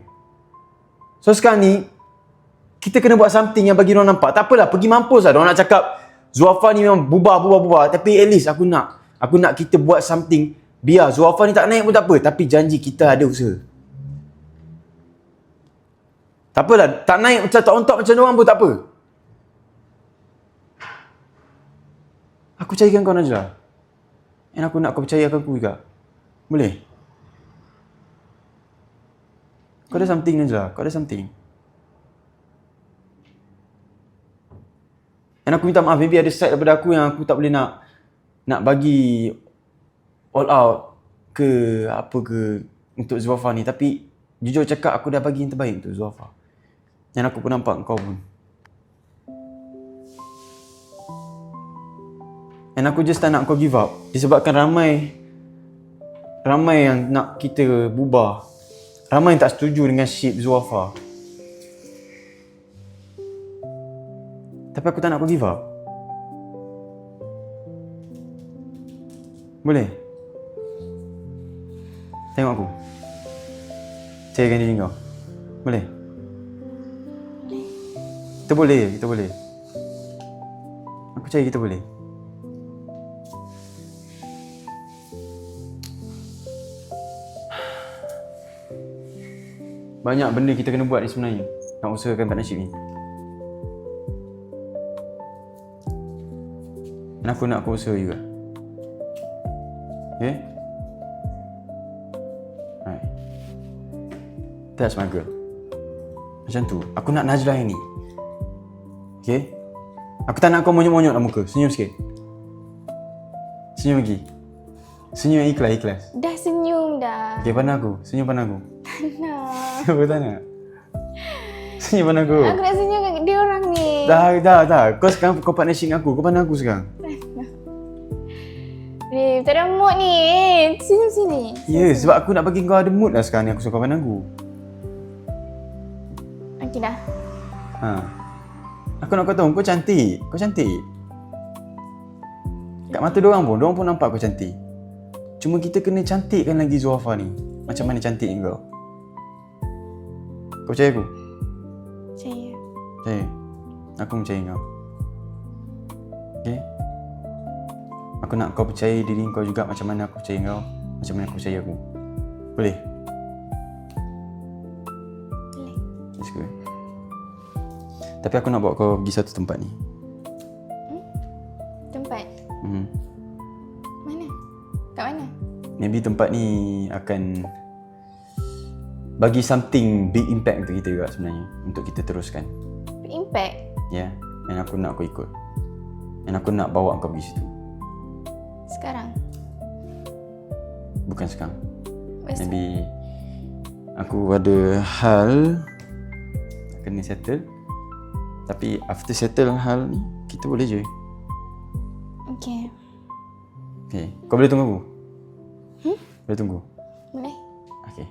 So sekarang ni, kita kena buat something yang bagi diorang nampak. Tak apalah, pergi mampus lah. Diorang nak cakap Zulfa ni memang bubar. Tapi at least aku nak kita buat something. Biar Zulfa ni tak naik pun tak apa. Tapi janji kita ada usaha. Tak apalah, tak naik macam tak on top macam diorang pun tak apa. Aku percayakan kau Najla. And aku nak kau percayakan aku juga. Boleh? Kau ada something Najla, kau ada something. Dan aku minta maaf, maybe ada side daripada aku yang aku tak boleh nak bagi all out ke apa ke untuk Zulfa ni. Tapi jujur cakap aku dah bagi yang terbaik untuk Zulfa. Dan aku pun nampak kau pun. Dan aku just tak nak kau give up. Disebabkan ramai yang nak kita bubar. Ramai yang tak setuju dengan shape Zulfa. Tapi aku tak nak kau give up. Boleh? Tengok aku. Percayakan diri kau. Boleh? Kita boleh. Aku percaya kita boleh. Banyak benda kita kena buat ni sebenarnya. Nak usahakan partnership ni. Dan aku nak kau usaha juga. Okay? Alright. That's my girl. Macam tu. Aku nak Najla yang ni. Okay? Aku tak nak kau monyok-monyok dalam muka. Senyum sikit. Senyum lagi. Senyum yang ikhlas. Dah senyum dah. Okay, pandang aku. Senyum pandang aku. Tak nak. Apa tak nak? Senyum pandang aku. Aku nak senyum kat dia orang ni. Dah. Kau sekarang kau partnership dengan aku. Kau pandang aku sekarang. Babe, tak ada mood ni. Senyum sini. Ya, sebab aku nak bagi kau ada mood lah sekarang ni. Aku suka kau pandang aku. Okey dah. Aku nak kau tahu, kau cantik. Kau cantik. Kat mata diorang pun nampak kau cantik. Cuma kita kena cantikkan lagi Zulfa ni. Macam mana cantik kau. Kau percaya aku? Percaya. Percaya? Aku percaya kau. Okay? Aku nak kau percaya diri kau juga macam mana aku percaya kau. Macam mana aku percaya aku. Boleh? Boleh. That's good. Tapi aku nak bawa kau pergi satu tempat ni. Tempat? Mana? Kat mana? Maybe tempat ni akan bagi something big impact untuk kita juga sebenarnya. Untuk kita teruskan. Impact? Ya. Yeah. Dan aku nak kau ikut. Dan aku nak bawa kau pergi situ. Sekarang? Bukan sekarang. Masa? Maybe aku ada hal kena settle. Tapi after settle hal ni, kita boleh je. Okay. Okay. Kau boleh tunggu aku? Boleh tunggu? Boleh. Okay.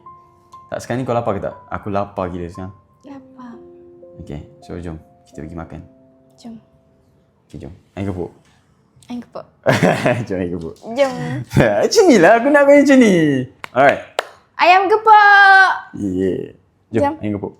Tak, sekarang ni kau lapar ke tak? Aku lapar gila sekarang. Lapar. Okay. So jom. Kita pergi makan. Jom. Okay, jom. Air kepuk. Air kepuk. Jom air kepuk. Jom. Macam ni lah. Aku nak kau macam ni. Alright. Ayam kepuk. Yeah. Jom. Air kepuk.